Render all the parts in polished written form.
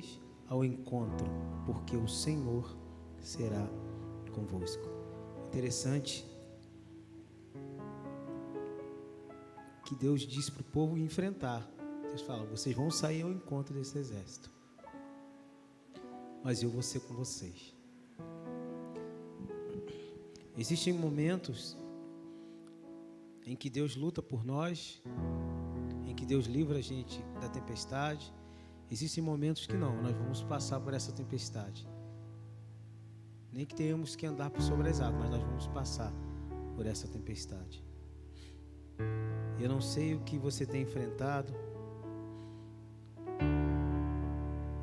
vocês ao encontro, porque o Senhor será convosco. Interessante que Deus diz para o povo enfrentar. Deus fala: vocês vão sair ao encontro desse exército, mas eu vou ser com vocês. Existem momentos em que Deus luta por nós, em que Deus livra a gente da tempestade. Existem momentos que não, nós vamos passar por essa tempestade. Nem que tenhamos que andar por sobre as águas, mas nós vamos passar por essa tempestade. Eu não sei o que você tem enfrentado,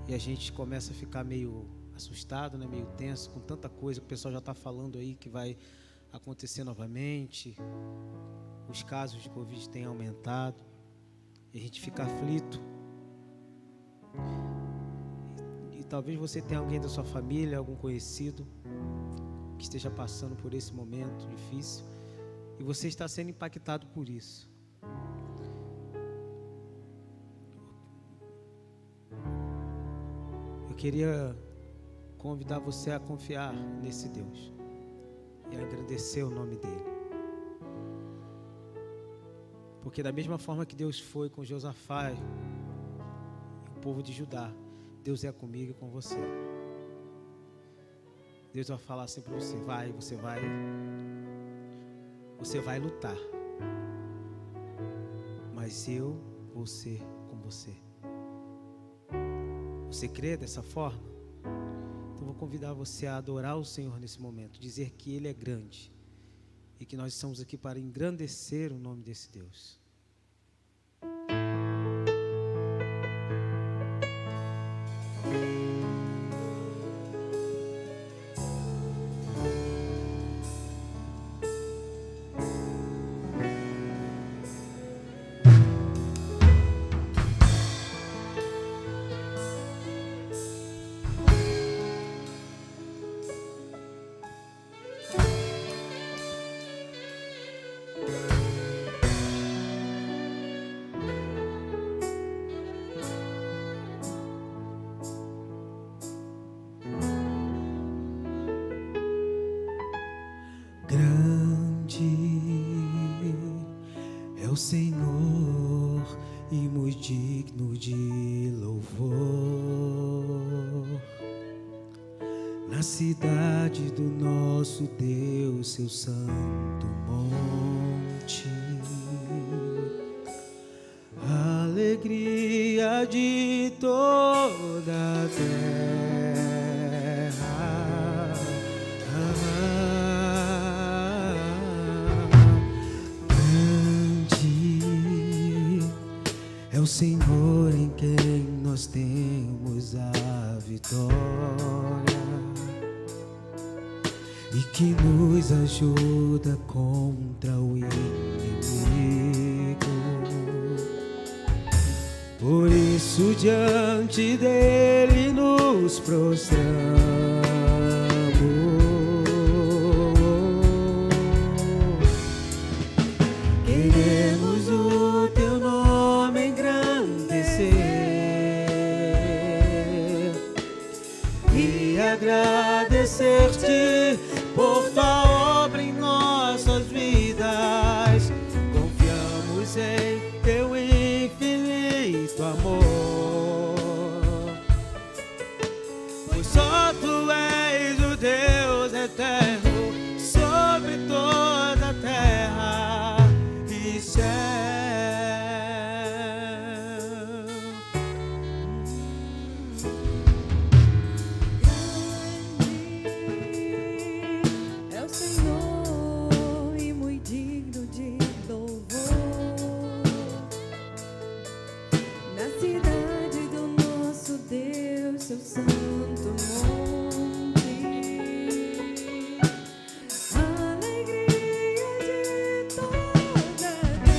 e a gente começa a ficar meio assustado, né? Meio tenso com tanta coisa que o pessoal já está falando aí que vai acontecer novamente. Os casos de Covid têm aumentado e a gente fica aflito. E talvez você tenha alguém da sua família, algum conhecido que esteja passando por esse momento difícil e você está sendo impactado por isso. Eu queria convidar você a confiar nesse Deus e a agradecer o nome dele. Porque da mesma forma que Deus foi com Josafá e o povo de Judá, Deus é comigo e com você. Deus vai falar assim para você: você vai lutar, mas eu vou ser com você. Você crê dessa forma? Então vou convidar você a adorar o Senhor nesse momento, dizer que Ele é grande e que nós estamos aqui para engrandecer o nome desse Deus. O Senhor e muito digno de louvor, na cidade do nosso Deus, seu santo monte, alegria de toda a terra. É o Senhor em quem nós temos a vitória e que nos ajuda contra o inimigo. Por isso diante dele nos prostramos. Queremos o teu nome engrandecer e agradecer-te por tua obra em nossas vidas. Confiamos em teu infinito amor, pois só tu és o Deus eterno sobre toda a terra e céu. É o Senhor e muito digno de louvor, na cidade do nosso Deus, seu santo monte, alegria de toda a terra.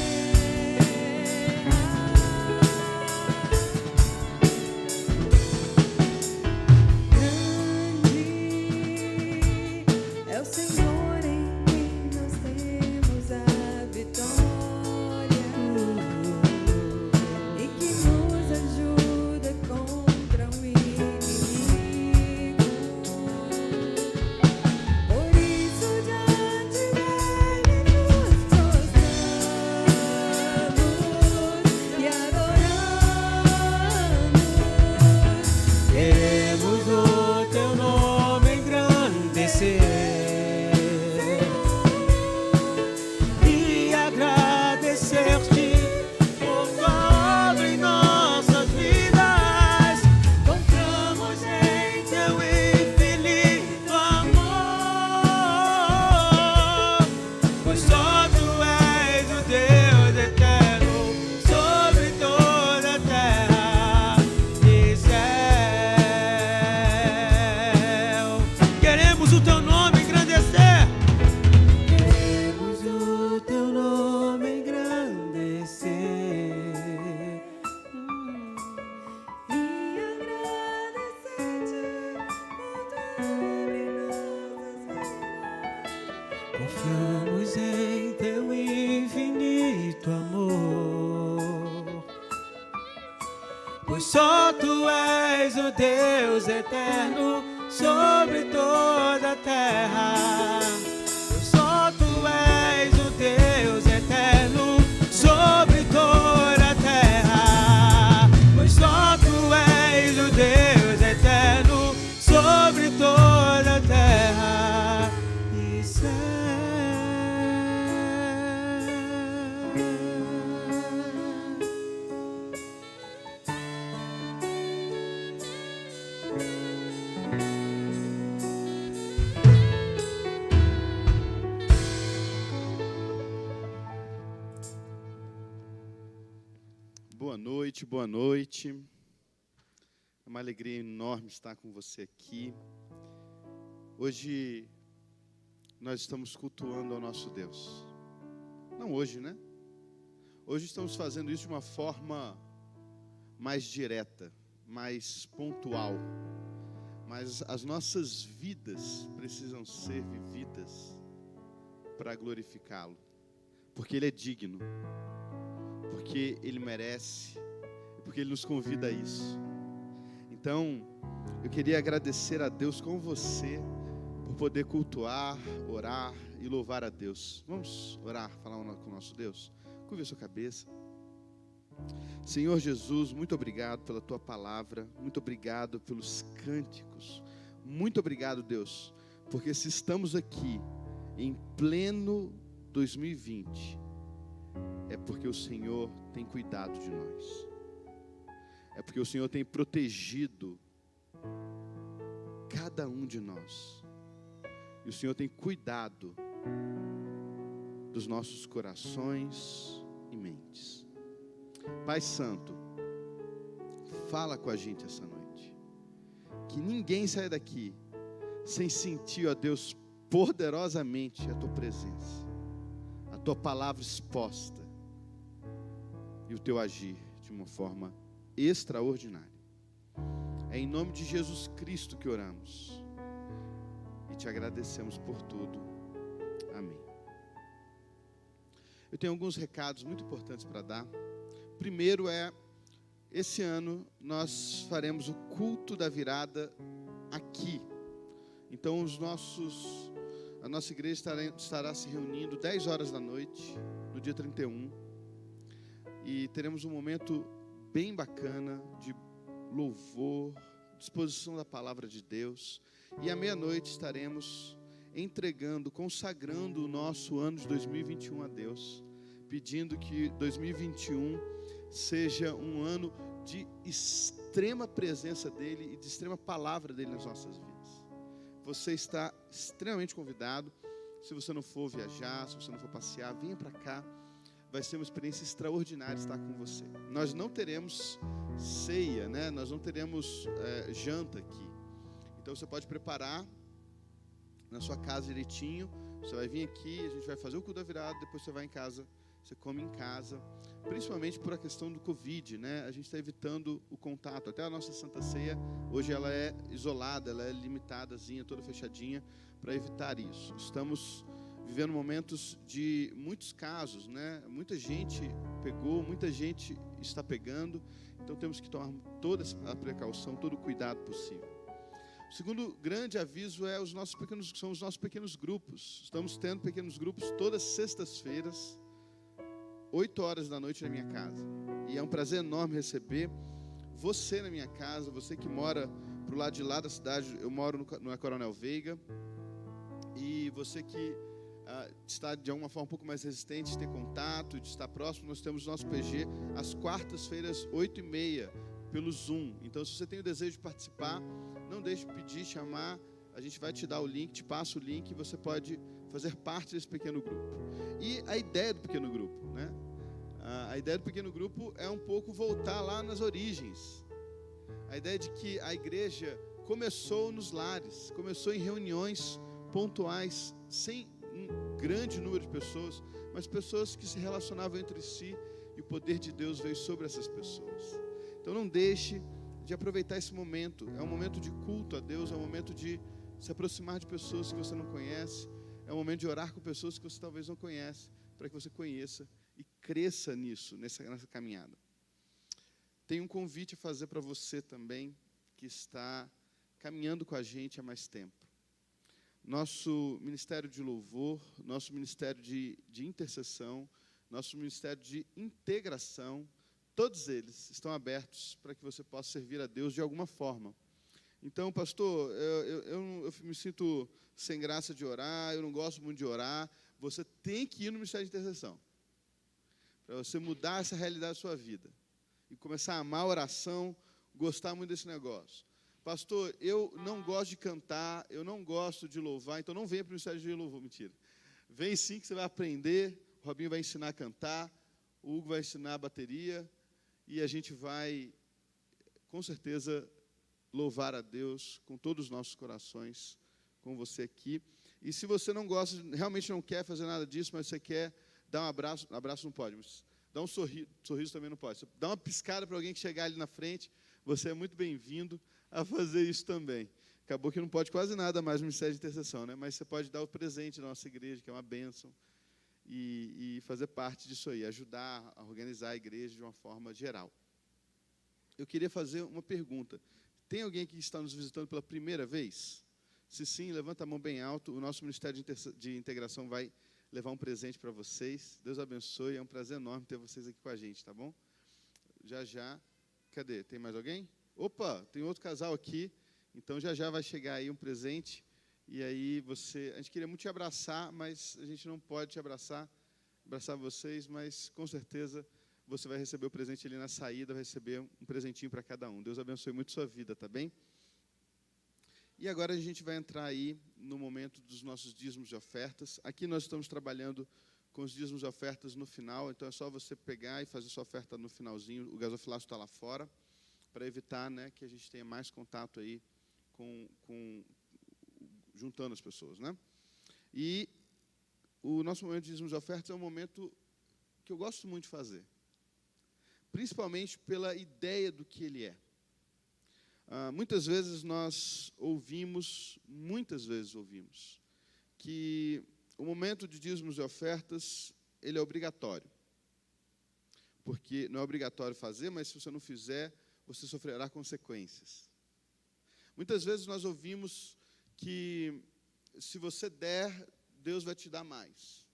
pois só tu és o Deus eterno sobre toda a terra. Pois só tu és o Deus eterno sobre toda a terra. Pois só tu és o Deus eterno sobre toda a terra e céu. Boa noite, boa noite. É uma alegria enorme estar com você aqui. Hoje nós estamos cultuando ao nosso Deus. Não hoje, né? Hoje estamos fazendo isso de uma forma mais direta, mais pontual. Mas as nossas vidas precisam ser vividas para glorificá-lo. Porque Ele é digno. Porque Ele merece, porque Ele nos convida a isso. Então, eu queria agradecer a Deus com você, por poder cultuar, orar e louvar a Deus. Vamos orar, falar com o nosso Deus? Curve a sua cabeça. Senhor Jesus, muito obrigado pela Tua palavra, muito obrigado pelos cânticos, muito obrigado, Deus, porque se estamos aqui em pleno 2020, é porque o Senhor tem cuidado de nós. É porque o Senhor tem protegido cada um de nós. E o Senhor tem cuidado dos nossos corações e mentes. Pai Santo, fala com a gente essa noite. Que ninguém saia daqui sem sentir, ó Deus, poderosamente a Tua presença, a Tua palavra exposta e o Teu agir de uma forma extraordinária. É em nome de Jesus Cristo que oramos e te agradecemos por tudo. Amém. Eu tenho alguns recados muito importantes para dar. Primeiro esse ano nós faremos o culto da virada aqui. Então a nossa igreja estará se reunindo 10 horas da noite, no dia 31. E teremos um momento bem bacana de louvor, exposição da palavra de Deus. E à meia-noite estaremos entregando, consagrando o nosso ano de 2021 a Deus, pedindo que 2021 seja um ano de extrema presença dEle e de extrema palavra dEle nas nossas vidas. Você está extremamente convidado. Se você não for viajar, se você não for passear, venha para cá. Vai ser uma experiência extraordinária estar com você. Nós não teremos ceia, né? Nós não teremos janta aqui. Então você pode preparar na sua casa direitinho. Você vai vir aqui, a gente vai fazer o culto da virada, depois você vai em casa, você come em casa. Principalmente por a questão do Covid, né? A gente está evitando o contato. Até a nossa Santa Ceia, hoje ela é isolada, ela é limitadazinha, toda fechadinha, para evitar isso. Estamos vivendo momentos de muitos casos, né? Muita gente pegou, muita gente está pegando, então temos que tomar toda a precaução, todo o cuidado possível. O segundo grande aviso são os nossos pequenos grupos. Estamos tendo pequenos grupos todas sextas-feiras, 8 horas da noite na minha casa. E é um prazer enorme receber você na minha casa, você que mora pro lado de lá da cidade. Eu moro no Coronel Veiga. E você que está de alguma forma um pouco mais resistente de ter contato, de estar próximo, nós temos o nosso PG às quartas-feiras, 8h30, pelo Zoom. Então, se você tem o desejo de participar, não deixe de pedir, chamar. A gente vai te dar o link, te passa o link e você pode fazer parte desse pequeno grupo. E a ideia do pequeno grupo, né? A ideia do pequeno grupo é um pouco voltar lá nas origens. A ideia de que a igreja começou nos lares, começou em reuniões pontuais, sem um grande número de pessoas, mas pessoas que se relacionavam entre si, e o poder de Deus veio sobre essas pessoas. Então não deixe de aproveitar esse momento. É um momento de culto a Deus, é um momento de se aproximar de pessoas que você não conhece, é um momento de orar com pessoas que você talvez não conhece, para que você conheça e cresça nisso, nessa caminhada. tenho um convite a fazer para você também, que está caminhando com a gente há mais tempo. Nosso ministério de louvor, nosso ministério de intercessão, nosso ministério de integração, todos eles estão abertos para que você possa servir a Deus de alguma forma. Então, pastor, eu me sinto sem graça de orar, eu não gosto muito de orar. Você tem que ir no ministério de intercessão, para você mudar essa realidade da sua vida e começar a amar a oração, gostar muito desse negócio. Pastor, eu não gosto de cantar, eu não gosto de louvar, então não venha para o ministério de louvor, mentira. Vem sim que você vai aprender, o Robinho vai ensinar a cantar, o Hugo vai ensinar a bateria, e a gente vai, com certeza, louvar a Deus com todos os nossos corações, com você aqui. E se você não gosta, realmente não quer fazer nada disso, mas você quer dar um abraço não pode, mas dar um sorriso também não pode. Você dá uma piscada para alguém que chegar ali na frente, você é muito bem-vindo a fazer isso também. Acabou que não pode quase nada mais no ministério de intercessão, né? Mas você pode dar o presente da nossa igreja, que é uma bênção, e fazer parte disso aí, ajudar a organizar a igreja de uma forma geral. Eu queria fazer uma pergunta. Tem alguém que está nos visitando pela primeira vez? Se sim, levanta a mão bem alto. O nosso Ministério de Integração vai levar um presente para vocês. Deus abençoe, é um prazer enorme ter vocês aqui com a gente, tá bom? Já. Cadê? Tem mais alguém? Opa, tem outro casal aqui. Então, já vai chegar aí um presente. E aí, a gente queria muito te abraçar, mas a gente não pode te abraçar vocês, mas com certeza você vai receber o presente ali na saída, vai receber um presentinho para cada um. Deus abençoe muito sua vida, tá bem? E agora a gente vai entrar aí no momento dos nossos dízimos de ofertas. Aqui nós estamos trabalhando com os dízimos de ofertas no final, então é só você pegar e fazer sua oferta no finalzinho. O gasofilaço está lá fora, para evitar, né, que a gente tenha mais contato aí juntando as pessoas, né? E o nosso momento de dízimos de ofertas é um momento que eu gosto muito de fazer, principalmente pela ideia do que ele é. Muitas vezes ouvimos que o momento de dízimos e ofertas, ele é obrigatório. Porque não é obrigatório fazer, mas se você não fizer, você sofrerá consequências. Muitas vezes nós ouvimos que se você der, Deus vai te dar mais.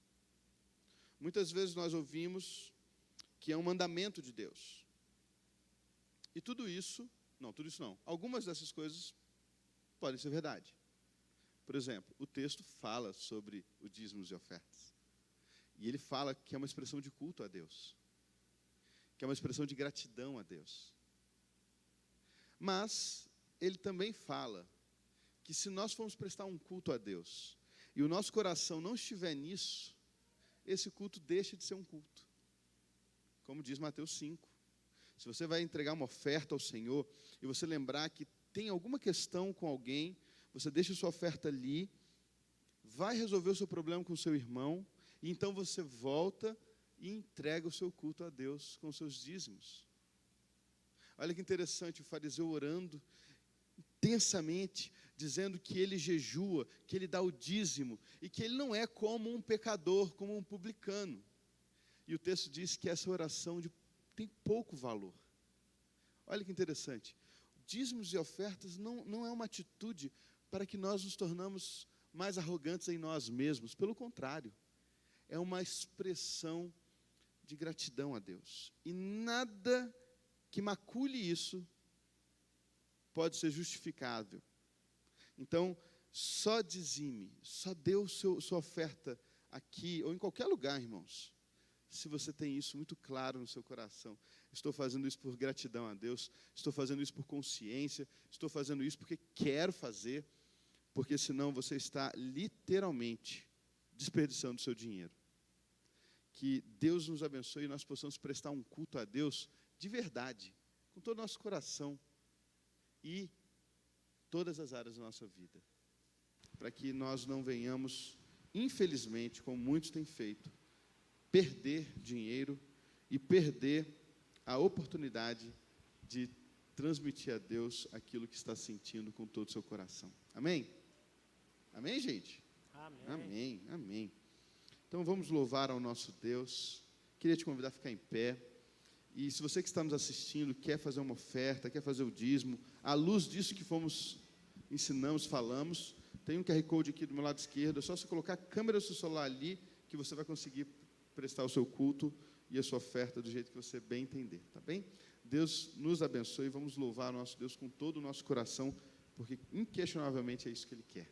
Muitas vezes nós ouvimos que é um mandamento de Deus. E tudo isso não. Algumas dessas coisas podem ser verdade. Por exemplo, o texto fala sobre o dízimos e ofertas. E ele fala que é uma expressão de culto a Deus. Que é uma expressão de gratidão a Deus. Mas ele também fala que se nós formos prestar um culto a Deus e o nosso coração não estiver nisso, esse culto deixa de ser um culto. Como diz Mateus 5. Se você vai entregar uma oferta ao Senhor e você lembrar que tem alguma questão com alguém, você deixa a sua oferta ali, vai resolver o seu problema com o seu irmão, e então você volta e entrega o seu culto a Deus com os seus dízimos. Olha que interessante, o fariseu orando intensamente, dizendo que ele jejua, que ele dá o dízimo, e que ele não é como um pecador, como um publicano. E o texto diz que essa oração tem pouco valor. Olha que interessante. Dízimos e ofertas não é uma atitude para que nós nos tornamos mais arrogantes em nós mesmos. Pelo contrário, é uma expressão de gratidão a Deus. E nada que macule isso pode ser justificável. Então, só dizime, só dê sua oferta aqui ou em qualquer lugar, irmãos. Se você tem isso muito claro no seu coração, estou fazendo isso por gratidão a Deus, estou fazendo isso por consciência, estou fazendo isso porque quero fazer, porque senão você está literalmente desperdiçando o seu dinheiro. Que Deus nos abençoe e nós possamos prestar um culto a Deus de verdade, com todo o nosso coração e todas as áreas da nossa vida, para que nós não venhamos, infelizmente, como muitos têm feito, perder dinheiro e perder a oportunidade de transmitir a Deus aquilo que está sentindo com todo o seu coração. Amém? Amém, gente? Amém. Então vamos louvar ao nosso Deus. Queria te convidar a ficar em pé E se você que está nos assistindo quer fazer uma oferta, quer fazer o dízimo, à luz disso que ensinamos, falamos, tem um QR Code aqui do meu lado esquerdo, é só você colocar a câmera do seu celular ali, que você vai conseguir prestar o seu culto e a sua oferta do jeito que você bem entender, tá bem? Deus nos abençoe e vamos louvar o nosso Deus com todo o nosso coração, porque inquestionavelmente é isso que Ele quer.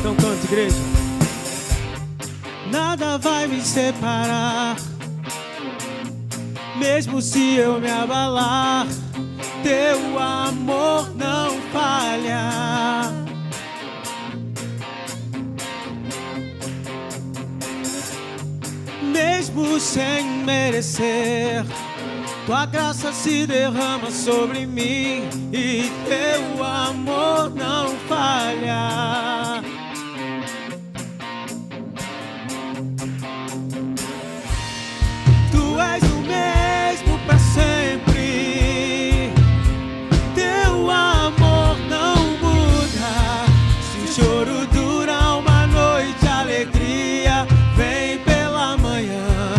Então canta, igreja. Nada vai me separar, mesmo se eu me abalar, teu amor não falha. Mesmo sem merecer, tua graça se derrama sobre mim e teu amor não falha. Tu és o mesmo para sempre, teu amor não muda. Se o choro dura uma noite, a alegria vem pela manhã.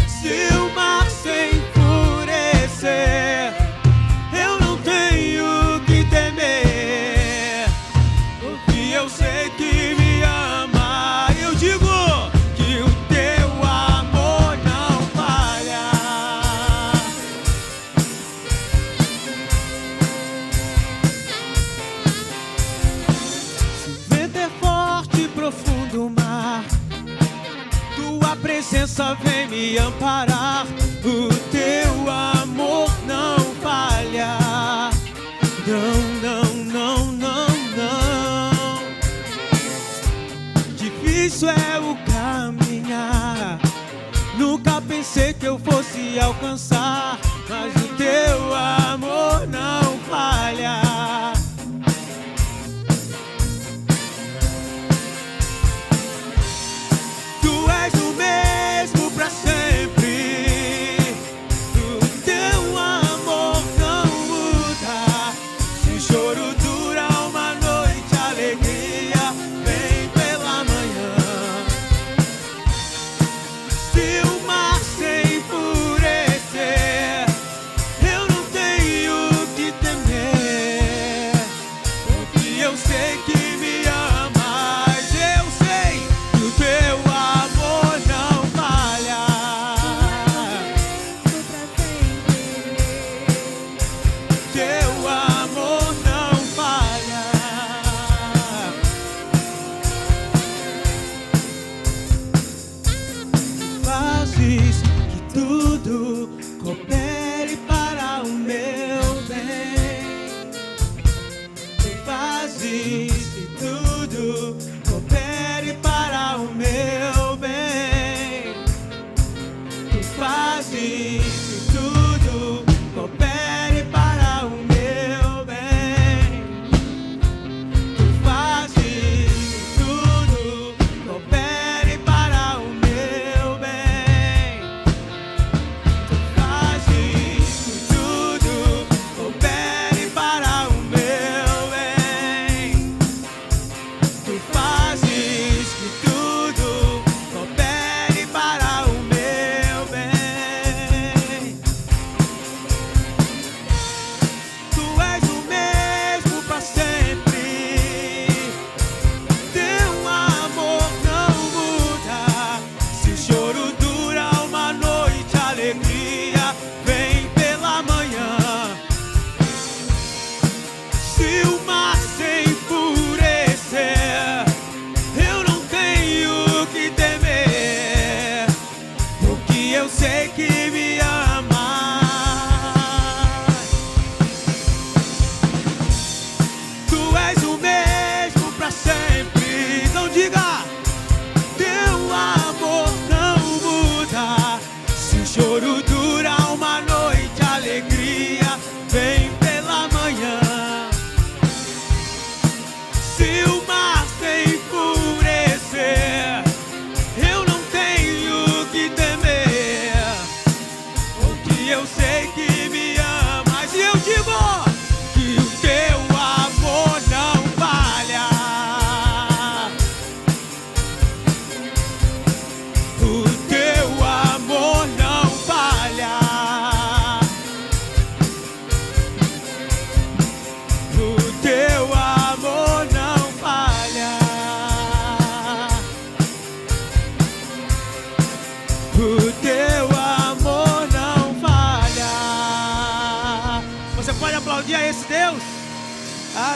Se o mar se enfurecer, eu não tenho que temer, porque eu sei que me ama. Eu digo que o teu amor não falha. Se o vento é forte e profundo o mar, tua presença vem me amparar. O teu amor não falha. Não, não, não, não, não. Difícil é o caminhar, nunca pensei que eu fosse alcançar, mas o teu amor não falha. Tu és o mesmo para sempre, o teu amor não muda. Se o choro dura uma noite, a alegria vem pela manhã. Se o mar se enfurecer, eu não tenho que temer,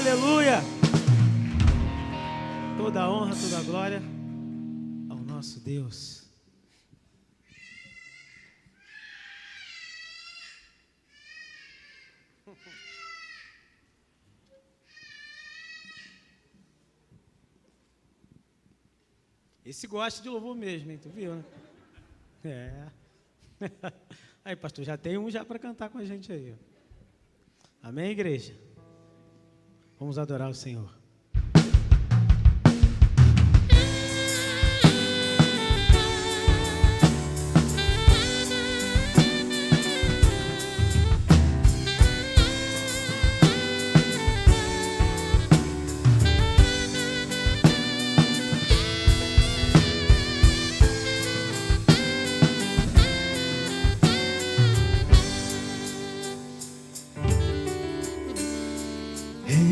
Aleluia! Toda a honra, toda a glória ao nosso Deus. Esse gosta de louvor mesmo, hein? Tu viu, né? É. Aí, pastor, já tem um já para cantar com a gente aí. Amém, igreja? Vamos adorar o Senhor.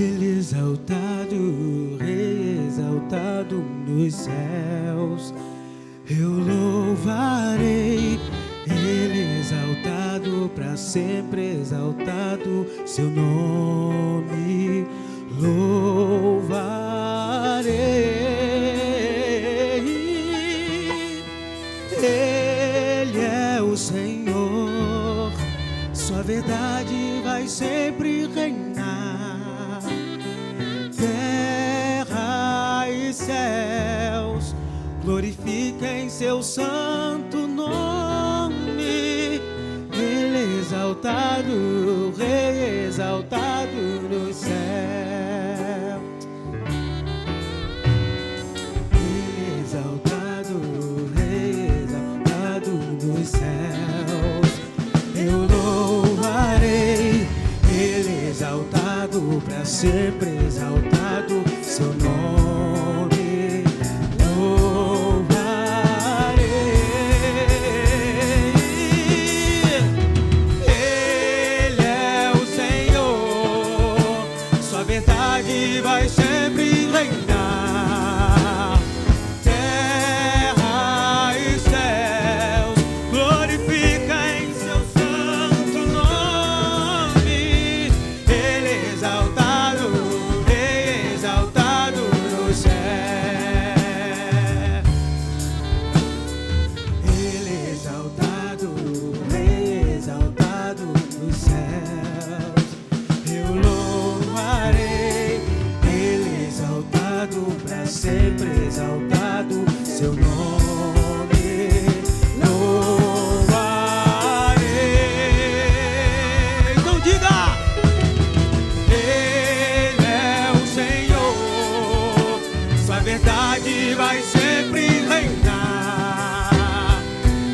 Ele exaltado, Rei exaltado nos céus, eu louvarei. Ele exaltado, para sempre exaltado, seu nome louvarei. Ele é o Senhor, sua verdade vai sempre reinar. Terra e céus glorifiquem seu santo nome. Ele exaltado, Rei exaltado no céu. Ele exaltado, Rei exaltado nos céus, eu louvarei. Ele exaltado, para sempre exaltado, seu nome louvarei. Ele é o Senhor, sua verdade vai sempre reinar. Terra e céus glorifiquem seu santo nome. Ele exaltado, Rei exaltado no céu. Ele exaltado, Rei exaltado nos céus, eu louvarei. Ele exaltado, para sempre exaltado, seu nome louvarei. Então diga: Ele é o Senhor, sua verdade vai sempre reinar.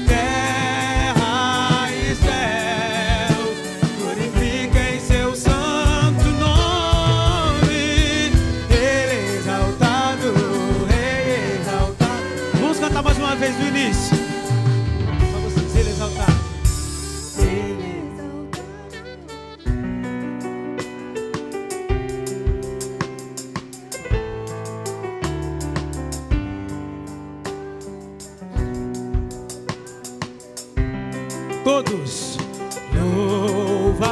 Terra e céus glorifiquem seu santo nome. Ele exaltado, Rei exaltado. Vamos cantar mais uma vez no início. Para vocês, ele exaltado. Ele todos louvarei.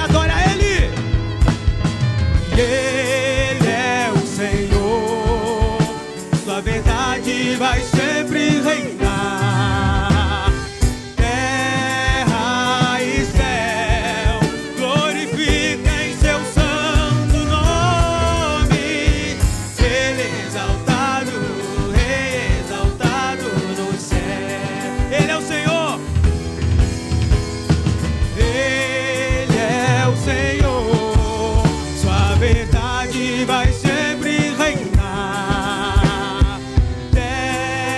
Adora Ele. Ele é o Senhor, sua verdade vai sempre reinar. Terra e céu glorifiquem seu santo nome. Ele exaltado, Rei exaltado no céu. Ele é o Senhor. Ele é o Senhor, sua verdade vai sempre reinar. Terra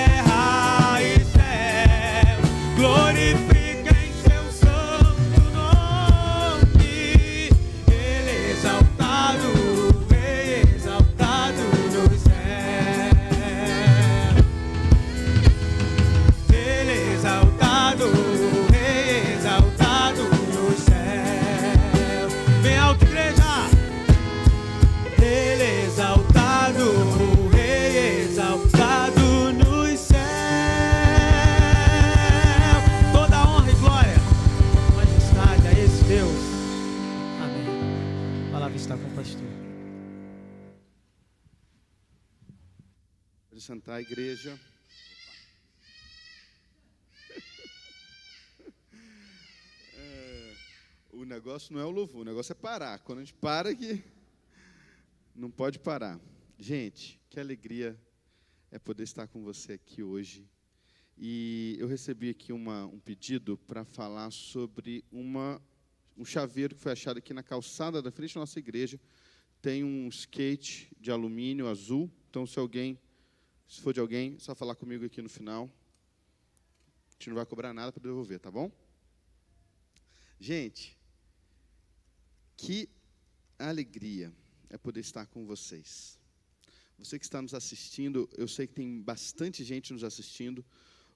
Pode sentar, igreja. O negócio não é o louvor, o negócio é parar. Quando a gente para aqui, não pode parar. Gente, que alegria é poder estar com você aqui hoje. E eu recebi aqui um pedido para falar sobre um chaveiro que foi achado aqui na calçada da frente da nossa igreja. Tem um skate de alumínio azul. Então, se for de alguém, é só falar comigo aqui no final. A gente não vai cobrar nada para devolver, tá bom? Gente, que alegria é poder estar com vocês. Você que está nos assistindo, eu sei que tem bastante gente nos assistindo.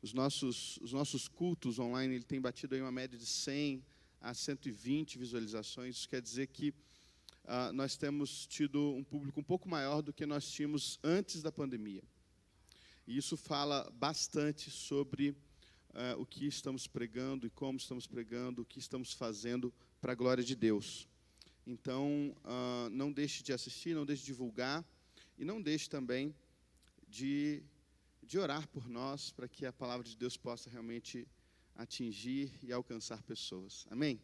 Os nossos cultos online, ele tem batido aí uma média de 100 a 120 visualizações. Isso quer dizer que nós temos tido um público um pouco maior do que nós tínhamos antes da pandemia. E isso fala bastante sobre o que estamos pregando e como estamos pregando, o que estamos fazendo para a glória de Deus. Então, não deixe de assistir, não deixe de divulgar e não deixe também de orar por nós, para que a palavra de Deus possa realmente atingir e alcançar pessoas. Amém?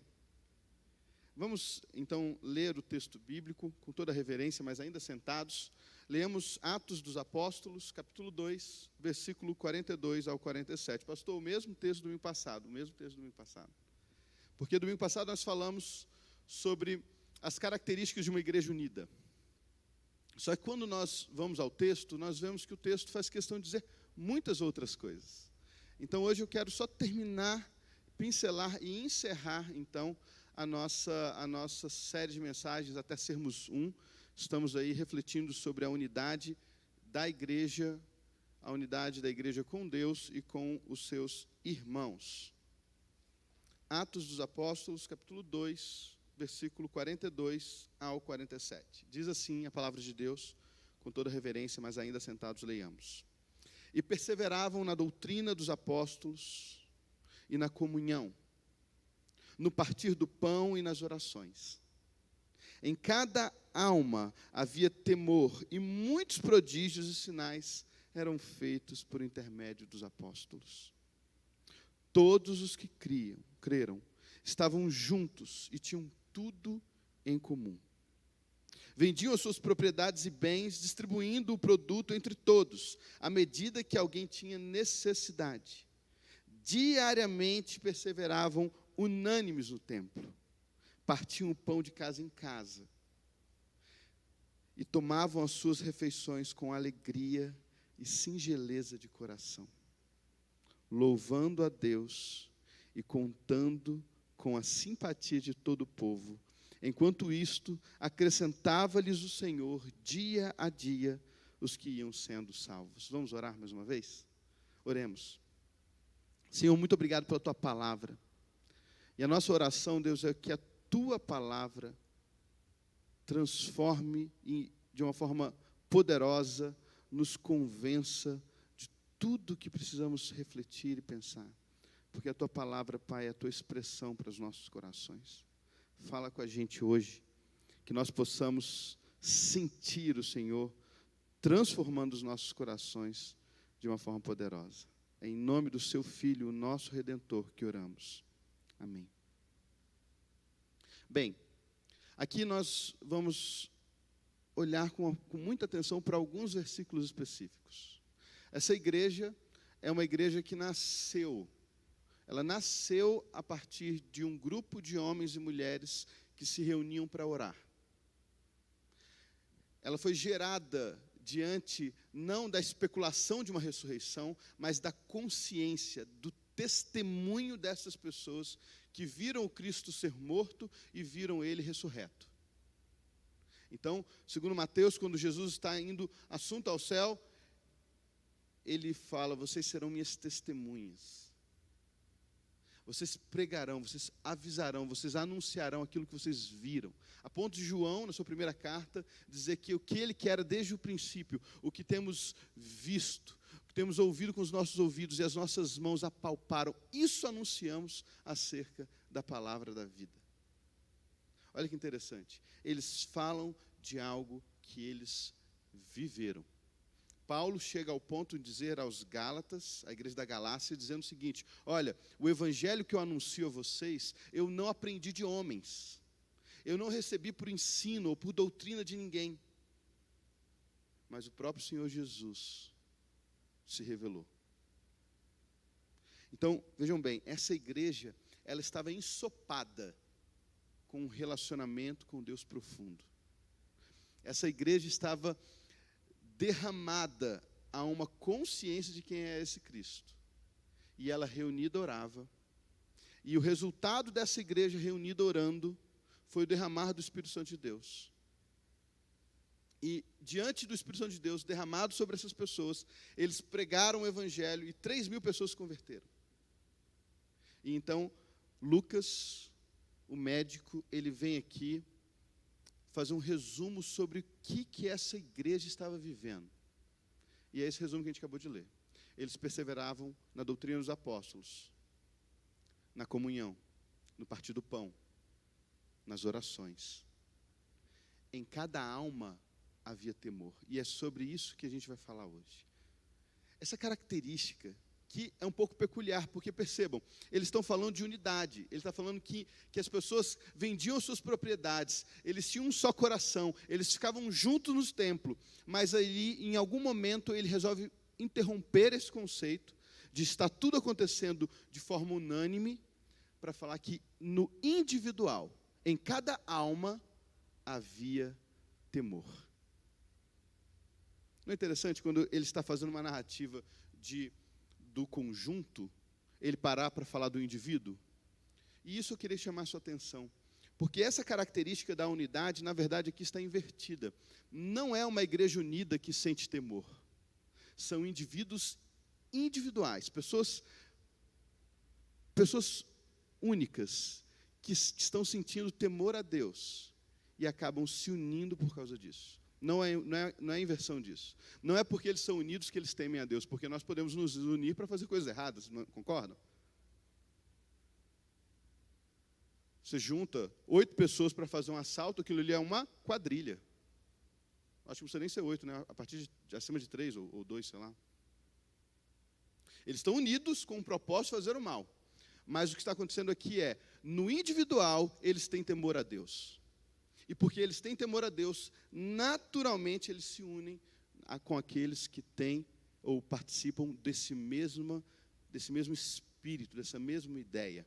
Vamos, então, ler o texto bíblico com toda a reverência, mas ainda sentados. Leamos Atos dos Apóstolos, capítulo 2, versículo 42 ao 47. Pastor, o mesmo texto do domingo passado, Porque domingo passado nós falamos sobre as características de uma igreja unida. Só que quando nós vamos ao texto, nós vemos que o texto faz questão de dizer muitas outras coisas. Então, hoje eu quero só terminar, pincelar e encerrar, então, a nossa série de mensagens até sermos um. Estamos aí refletindo sobre a unidade da igreja com Deus e com os seus irmãos. Atos dos Apóstolos, capítulo 2, versículo 42 ao 47. Diz assim a palavra de Deus, com toda reverência, mas ainda sentados leiamos. E perseveravam na doutrina dos apóstolos e na comunhão, no partir do pão e nas orações. Em cada alma havia temor, e muitos prodígios e sinais eram feitos por intermédio dos apóstolos. Todos os que creram, estavam juntos e tinham tudo em comum. Vendiam as suas propriedades e bens, distribuindo o produto entre todos, à medida que alguém tinha necessidade. Diariamente perseveravam unânimes no templo, partiam o pão de casa em casa e tomavam as suas refeições com alegria e singeleza de coração, louvando a Deus e contando com a simpatia de todo o povo. Enquanto isto, acrescentava-lhes o Senhor, dia a dia, os que iam sendo salvos. Vamos orar mais uma vez? Oremos. Senhor, muito obrigado pela Tua palavra. E a nossa oração, Deus, é que a Tua palavra transforme de uma forma poderosa, nos convença de tudo que precisamos refletir e pensar. Porque a Tua palavra, Pai, é a Tua expressão para os nossos corações. Fala com a gente hoje, que nós possamos sentir o Senhor transformando os nossos corações de uma forma poderosa. É em nome do Seu Filho, o nosso Redentor, que oramos. Amém. Bem, aqui nós vamos olhar com muita atenção para alguns versículos específicos. Essa igreja é uma igreja que ela nasceu a partir de um grupo de homens e mulheres que se reuniam para orar. Ela foi gerada diante, não da especulação de uma ressurreição, mas da consciência, do testemunho dessas pessoas que viram o Cristo ser morto e viram Ele ressurreto. Então, segundo Mateus, quando Jesus está indo assunto ao céu, Ele fala, vocês serão minhas testemunhas. Vocês pregarão, vocês avisarão, vocês anunciarão aquilo que vocês viram. A ponto de João, na sua primeira carta, dizer que o que ele quer desde o princípio, o que temos visto, o que temos ouvido com os nossos ouvidos e as nossas mãos apalparam, isso anunciamos acerca da palavra da vida. Olha que interessante. Eles falam de algo que eles viveram. Paulo chega ao ponto de dizer aos Gálatas, à igreja da Galácia, dizendo o seguinte: olha, o evangelho que eu anuncio a vocês, eu não aprendi de homens, eu não recebi por ensino ou por doutrina de ninguém, mas o próprio Senhor Jesus se revelou. Então, vejam bem, essa igreja, ela estava ensopada com um relacionamento com Deus profundo. Essa igreja estava derramada a uma consciência de quem é esse Cristo. E ela reunida orava. E o resultado dessa igreja reunida orando foi o derramar do Espírito Santo de Deus. E diante do Espírito Santo de Deus derramado sobre essas pessoas, eles pregaram o evangelho e 3.000 pessoas se converteram. E então, Lucas, o médico, ele vem aqui fazer um resumo sobre o que essa igreja estava vivendo. E é esse resumo que a gente acabou de ler. Eles perseveravam na doutrina dos apóstolos, na comunhão, no partir do pão, nas orações. Em cada alma havia temor. E é sobre isso que a gente vai falar hoje. Essa característica que é um pouco peculiar, porque percebam, eles estão falando de unidade, ele está falando que as pessoas vendiam suas propriedades, eles tinham um só coração, eles ficavam juntos no templo, mas ali, em algum momento, ele resolve interromper esse conceito de estar tudo acontecendo de forma unânime, para falar que no individual, em cada alma, havia temor. Não é interessante quando ele está fazendo uma narrativa do conjunto, ele parar para falar do indivíduo? E isso eu queria chamar a sua atenção, porque essa característica da unidade, na verdade, aqui está invertida. Não é uma igreja unida que sente temor. São indivíduos individuais, pessoas únicas, que estão sentindo temor a Deus e acabam se unindo por causa disso. Não é a inversão disso. Não é porque eles são unidos que eles temem a Deus, porque nós podemos nos unir para fazer coisas erradas, não concordam? Você junta 8 pessoas para fazer um assalto, aquilo ali é uma quadrilha. Acho que não precisa nem ser 8, né? A partir de acima de 3 ou 2, sei lá. Eles estão unidos com o propósito de fazer o mal. Mas o que está acontecendo aqui é, no individual, eles têm temor a Deus. E porque eles têm temor a Deus, naturalmente eles se unem com aqueles que têm ou participam desse mesmo espírito, dessa mesma ideia.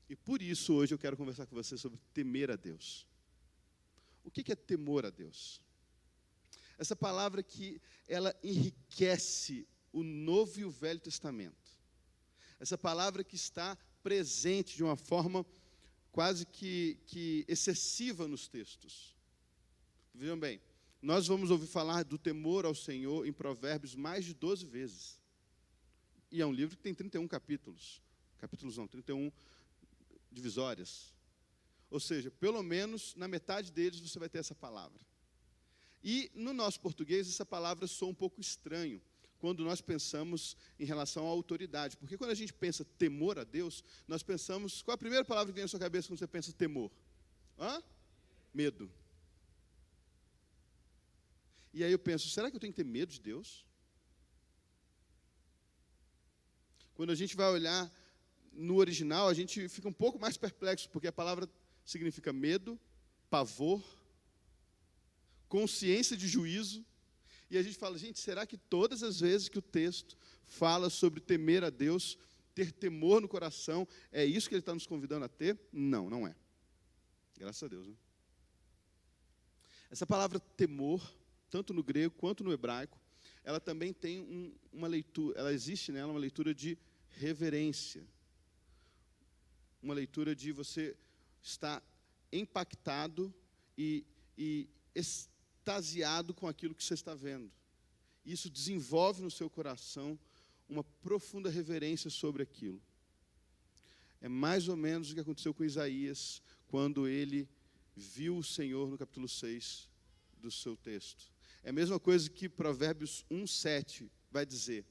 E por isso hoje eu quero conversar com você sobre temer a Deus. O que é temor a Deus? Essa palavra que ela enriquece o Novo e o Velho Testamento. Essa palavra que está presente de uma forma quase que excessiva nos textos. Vejam bem, nós vamos ouvir falar do temor ao Senhor em Provérbios mais de 12 vezes. E é um livro que tem 31 capítulos. Capítulos não, 31 divisórias. Ou seja, pelo menos na metade deles você vai ter essa palavra. E no nosso português essa palavra soa um pouco estranho quando nós pensamos em relação à autoridade. Porque quando a gente pensa temor a Deus, nós pensamos... Qual a primeira palavra que vem na sua cabeça quando você pensa temor? Medo. E aí eu penso, será que eu tenho que ter medo de Deus? Quando a gente vai olhar no original, a gente fica um pouco mais perplexo, porque a palavra significa medo, pavor, consciência de juízo. E a gente fala, gente, será que todas as vezes que o texto fala sobre temer a Deus, ter temor no coração, é isso que ele está nos convidando a ter? Não, não é. Graças a Deus, né? Essa palavra temor, tanto no grego quanto no hebraico, ela também tem uma leitura, ela existe nela uma leitura de reverência. Uma leitura de você estar impactado e extasiado com aquilo que você está vendo. Isso desenvolve no seu coração uma profunda reverência sobre aquilo. É mais ou menos o que aconteceu com Isaías, quando ele viu o Senhor no capítulo 6 do seu texto. É a mesma coisa que Provérbios 1:7 vai dizer.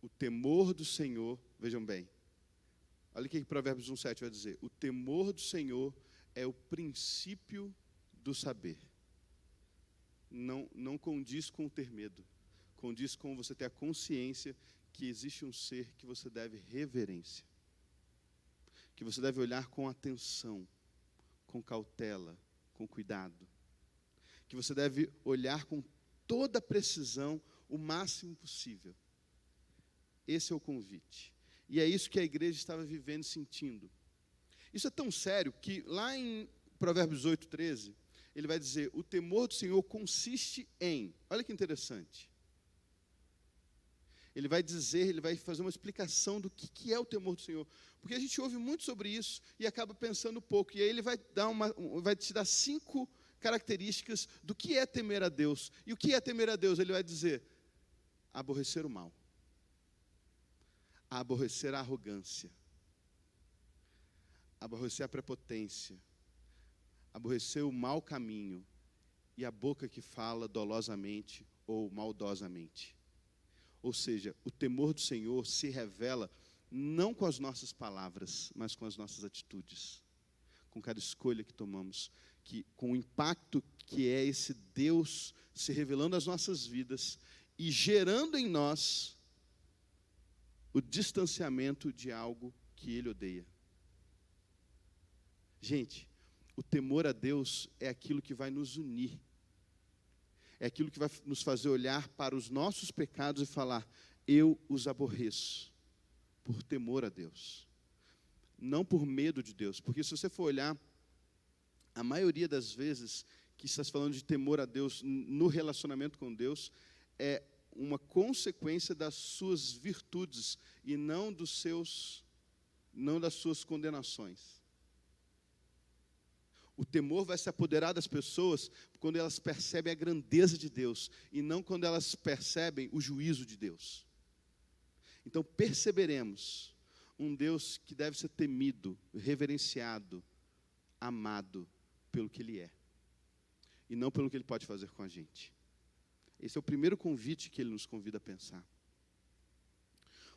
O temor do Senhor, vejam bem, olha o que Provérbios 1:7 vai dizer. O temor do Senhor é o princípio do saber. Não condiz com ter medo, condiz com você ter a consciência que existe um ser que você deve reverência, que você deve olhar com atenção, com cautela, com cuidado, que você deve olhar com toda precisão, o máximo possível. Esse é o convite. E é isso que a igreja estava vivendo e sentindo. Isso é tão sério que lá em Provérbios 8:13, ele vai dizer, o temor do Senhor consiste em, olha que interessante, ele vai dizer, ele vai fazer uma explicação do que é o temor do Senhor, porque a gente ouve muito sobre isso e acaba pensando pouco, e aí ele vai te dar 5 características do que é temer a Deus. E o que é temer a Deus? Ele vai dizer, aborrecer o mal, aborrecer a arrogância, aborrecer a prepotência, aborrecer o mau caminho e a boca que fala dolosamente ou maldosamente. Ou seja, o temor do Senhor se revela não com as nossas palavras, mas com as nossas atitudes, com cada escolha que tomamos, com o impacto que é esse Deus se revelando às nossas vidas e gerando em nós o distanciamento de algo que Ele odeia. Gente, o temor a Deus é aquilo que vai nos unir. É aquilo que vai nos fazer olhar para os nossos pecados e falar, eu os aborreço, por temor a Deus. Não por medo de Deus, porque se você for olhar, a maioria das vezes que estás falando de temor a Deus no relacionamento com Deus, é uma consequência das suas virtudes e não das suas condenações. O temor vai se apoderar das pessoas quando elas percebem a grandeza de Deus e não quando elas percebem o juízo de Deus. Então perceberemos um Deus que deve ser temido, reverenciado, amado pelo que Ele é e não pelo que Ele pode fazer com a gente. Esse é o primeiro convite que Ele nos convida a pensar.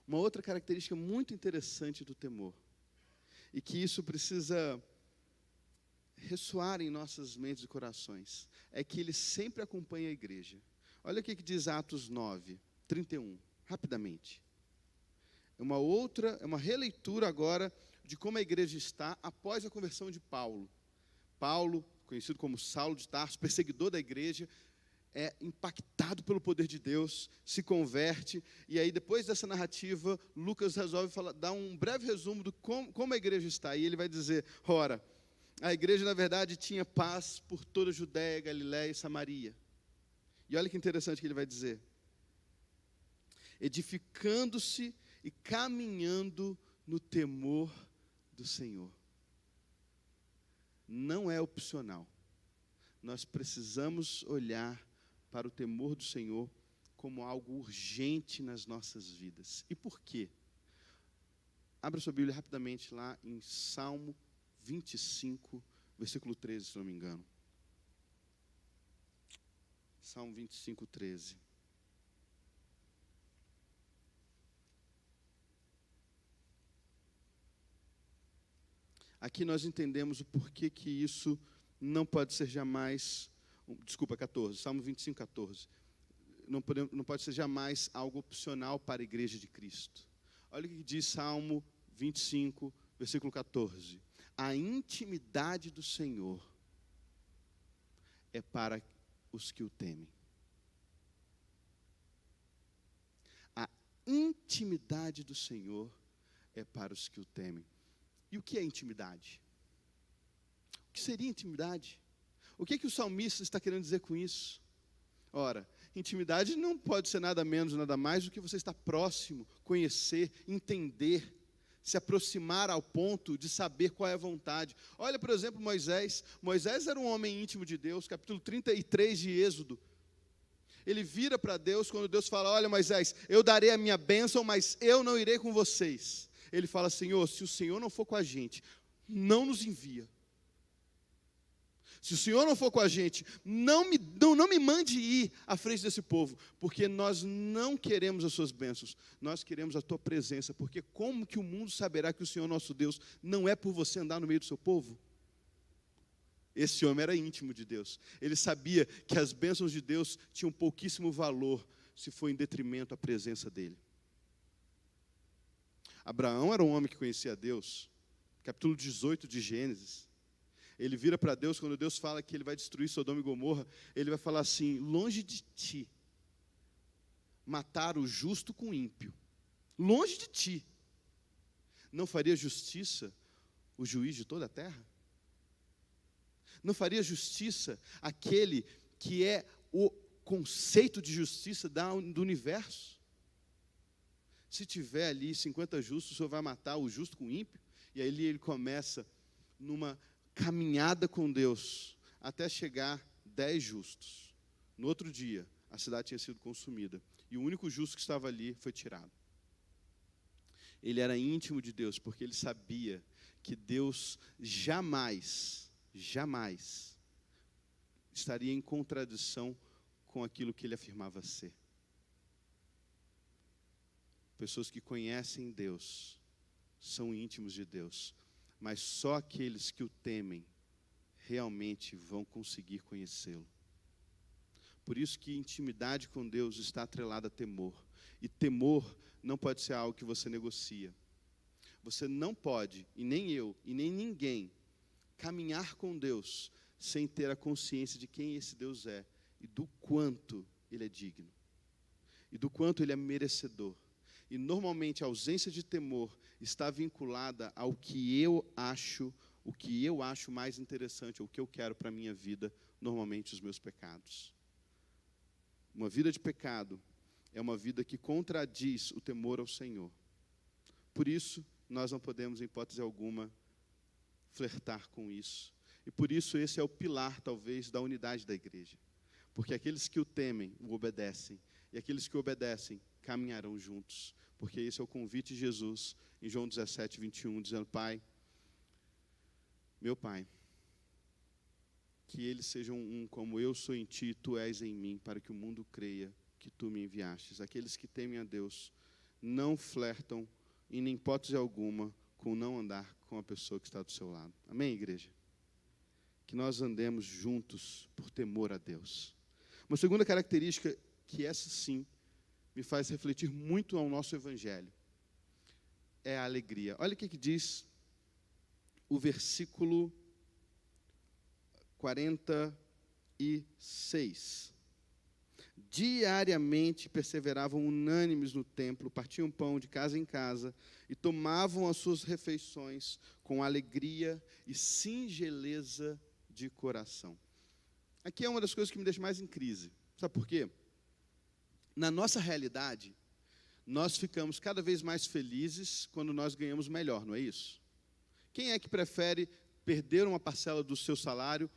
Uma outra característica muito interessante do temor, e que isso precisa ressoar em nossas mentes e corações, é que Ele sempre acompanha a igreja. Olha o que diz Atos 9:31, rapidamente. É uma releitura agora de como a igreja está após a conversão de Paulo. Paulo, conhecido como Saulo de Tarso, perseguidor da igreja, é impactado pelo poder de Deus, se converte, e aí depois dessa narrativa, Lucas resolve dar um breve resumo de como a igreja está, e ele vai dizer, ora, a igreja na verdade tinha paz por toda a Judéia, Galiléia e Samaria. E olha que interessante que ele vai dizer, edificando-se e caminhando no temor do Senhor. Não é opcional. Nós precisamos olhar para o temor do Senhor como algo urgente nas nossas vidas. E por quê? Abra sua Bíblia rapidamente lá em Salmo 25, versículo 13, se não me engano. Salmo 25, 13. Aqui nós entendemos o porquê que isso não pode ser jamais, 14, Salmo 25, 14. Não pode ser jamais algo opcional para a igreja de Cristo. Olha o que diz Salmo 25, versículo 14. A intimidade do Senhor é para os que o temem. A intimidade do Senhor é para os que o temem. E o que é intimidade? O que seria intimidade? O que o salmista está querendo dizer com isso? Ora, intimidade não pode ser nada menos, nada mais do que você estar próximo, conhecer, entender, se aproximar ao ponto de saber qual é a vontade. Olha, por exemplo, Moisés. Moisés era um homem íntimo de Deus, capítulo 33 de Êxodo. Ele vira para Deus quando Deus fala, olha Moisés, eu darei a minha bênção, mas eu não irei com vocês. Ele fala, Senhor, se o Senhor não for com a gente, não nos envia. Se o Senhor não for com a gente, não me mande ir à frente desse povo, porque nós não queremos as suas bênçãos, nós queremos a tua presença, porque como que o mundo saberá que o Senhor nosso Deus não é por você andar no meio do seu povo? Esse homem era íntimo de Deus, ele sabia que as bênçãos de Deus tinham pouquíssimo valor se for em detrimento à presença dele. Abraão era um homem que conhecia Deus. Capítulo 18 de Gênesis. Ele vira para Deus, quando Deus fala que ele vai destruir Sodoma e Gomorra, ele vai falar assim: longe de ti matar o justo com o ímpio. Longe de ti. Não faria justiça o juiz de toda a terra? Não faria justiça aquele que é o conceito de justiça do universo? Se tiver ali 50 justos, o Senhor vai matar o justo com o ímpio? E aí ele começa numa caminhada com Deus, até chegar 10 justos. No outro dia, a cidade tinha sido consumida, e o único justo que estava ali foi tirado. Ele era íntimo de Deus, porque ele sabia que Deus jamais estaria em contradição com aquilo que ele afirmava ser. Pessoas que conhecem Deus são íntimos de Deus, mas só aqueles que o temem realmente vão conseguir conhecê-lo. Por isso que intimidade com Deus está atrelada a temor. E temor não pode ser algo que você negocia. Você não pode, e nem eu, e nem ninguém, caminhar com Deus sem ter a consciência de quem esse Deus é e do quanto Ele é digno. E do quanto Ele é merecedor. E normalmente a ausência de temor está vinculada ao que eu acho, o que eu acho mais interessante, ou o que eu quero para a minha vida, normalmente os meus pecados. Uma vida de pecado é uma vida que contradiz o temor ao Senhor. Por isso, nós não podemos, em hipótese alguma, flertar com isso. E por isso esse é o pilar, talvez, da unidade da igreja. Porque aqueles que o temem, o obedecem. E aqueles que o obedecem, caminharão juntos. Porque esse é o convite de Jesus, em João 17, 21, dizendo: Pai, meu Pai, que eles sejam um como eu sou em ti e tu és em mim, para que o mundo creia que tu me enviastes. Aqueles que temem a Deus não flertam, em hipótese alguma, com não andar com a pessoa que está do seu lado. Amém, igreja? Que nós andemos juntos por temor a Deus. Uma segunda característica, que essa sim me faz refletir muito ao nosso evangelho, é a alegria. Olha o que diz o versículo 46. Diariamente perseveravam unânimes no templo, partiam pão de casa em casa e tomavam as suas refeições com alegria e singeleza de coração. Aqui é uma das coisas que me deixa mais em crise. Sabe por quê? Na nossa realidade, nós ficamos cada vez mais felizes quando nós ganhamos melhor, não é isso? Quem é que prefere perder uma parcela do seu salário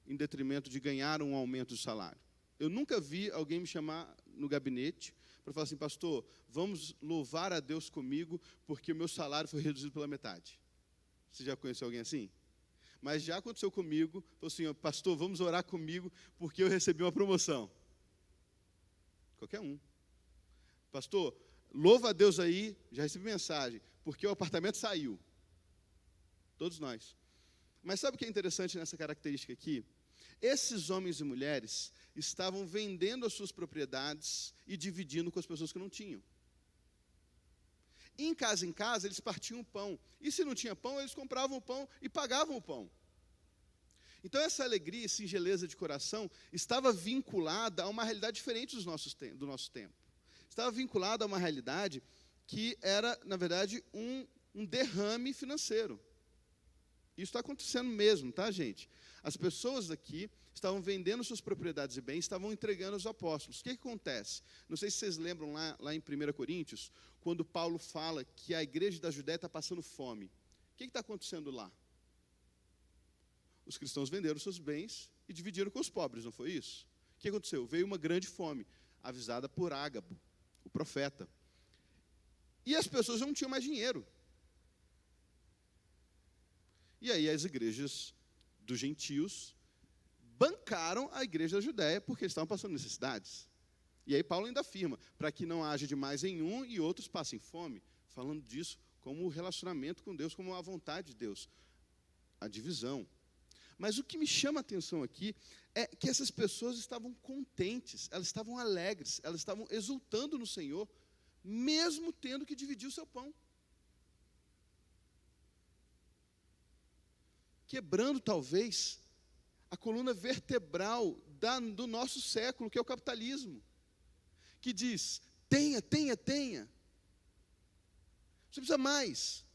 em detrimento de ganhar um aumento de salário? Eu nunca vi alguém me chamar no gabinete para falar assim: pastor, vamos louvar a Deus comigo porque o meu salário foi reduzido pela metade. Você já conheceu alguém assim? Mas já aconteceu comigo, falou assim: pastor, vamos orar comigo porque eu recebi uma promoção. Qualquer um. Pastor, louva a Deus aí, já recebi mensagem, porque o apartamento saiu. Todos nós. Mas sabe o que é interessante nessa característica aqui? Esses homens e mulheres estavam vendendo as suas propriedades e dividindo com as pessoas que não tinham. Em casa, eles partiam o pão. E se não tinha pão, eles compravam o pão e pagavam o pão. Então, essa alegria e singeleza de coração estava vinculada a uma realidade diferente do nosso tempo. Estava vinculada a uma realidade que era, na verdade, um derrame financeiro. Isso está acontecendo mesmo, tá, gente? As pessoas aqui estavam vendendo suas propriedades e bens, estavam entregando aos apóstolos. O que acontece? Não sei se vocês lembram lá em 1 Coríntios, quando Paulo fala que a igreja da Judéia está passando fome. O que está acontecendo lá? Os cristãos venderam seus bens e dividiram com os pobres, não foi isso? O que aconteceu? Veio uma grande fome, avisada por Ágabo, o profeta. E as pessoas não tinham mais dinheiro. E aí as igrejas dos gentios bancaram a igreja da Judéia porque eles estavam passando necessidades. E aí Paulo ainda afirma, para que não haja demais em um e outros passem fome, falando disso como o relacionamento com Deus, como a vontade de Deus, a divisão. Mas o que me chama a atenção aqui é que essas pessoas estavam contentes, elas estavam alegres, elas estavam exultando no Senhor, mesmo tendo que dividir o seu pão. Quebrando, talvez, a coluna vertebral do nosso século, que é o capitalismo, que diz, tenha, tenha, tenha. Você precisa mais.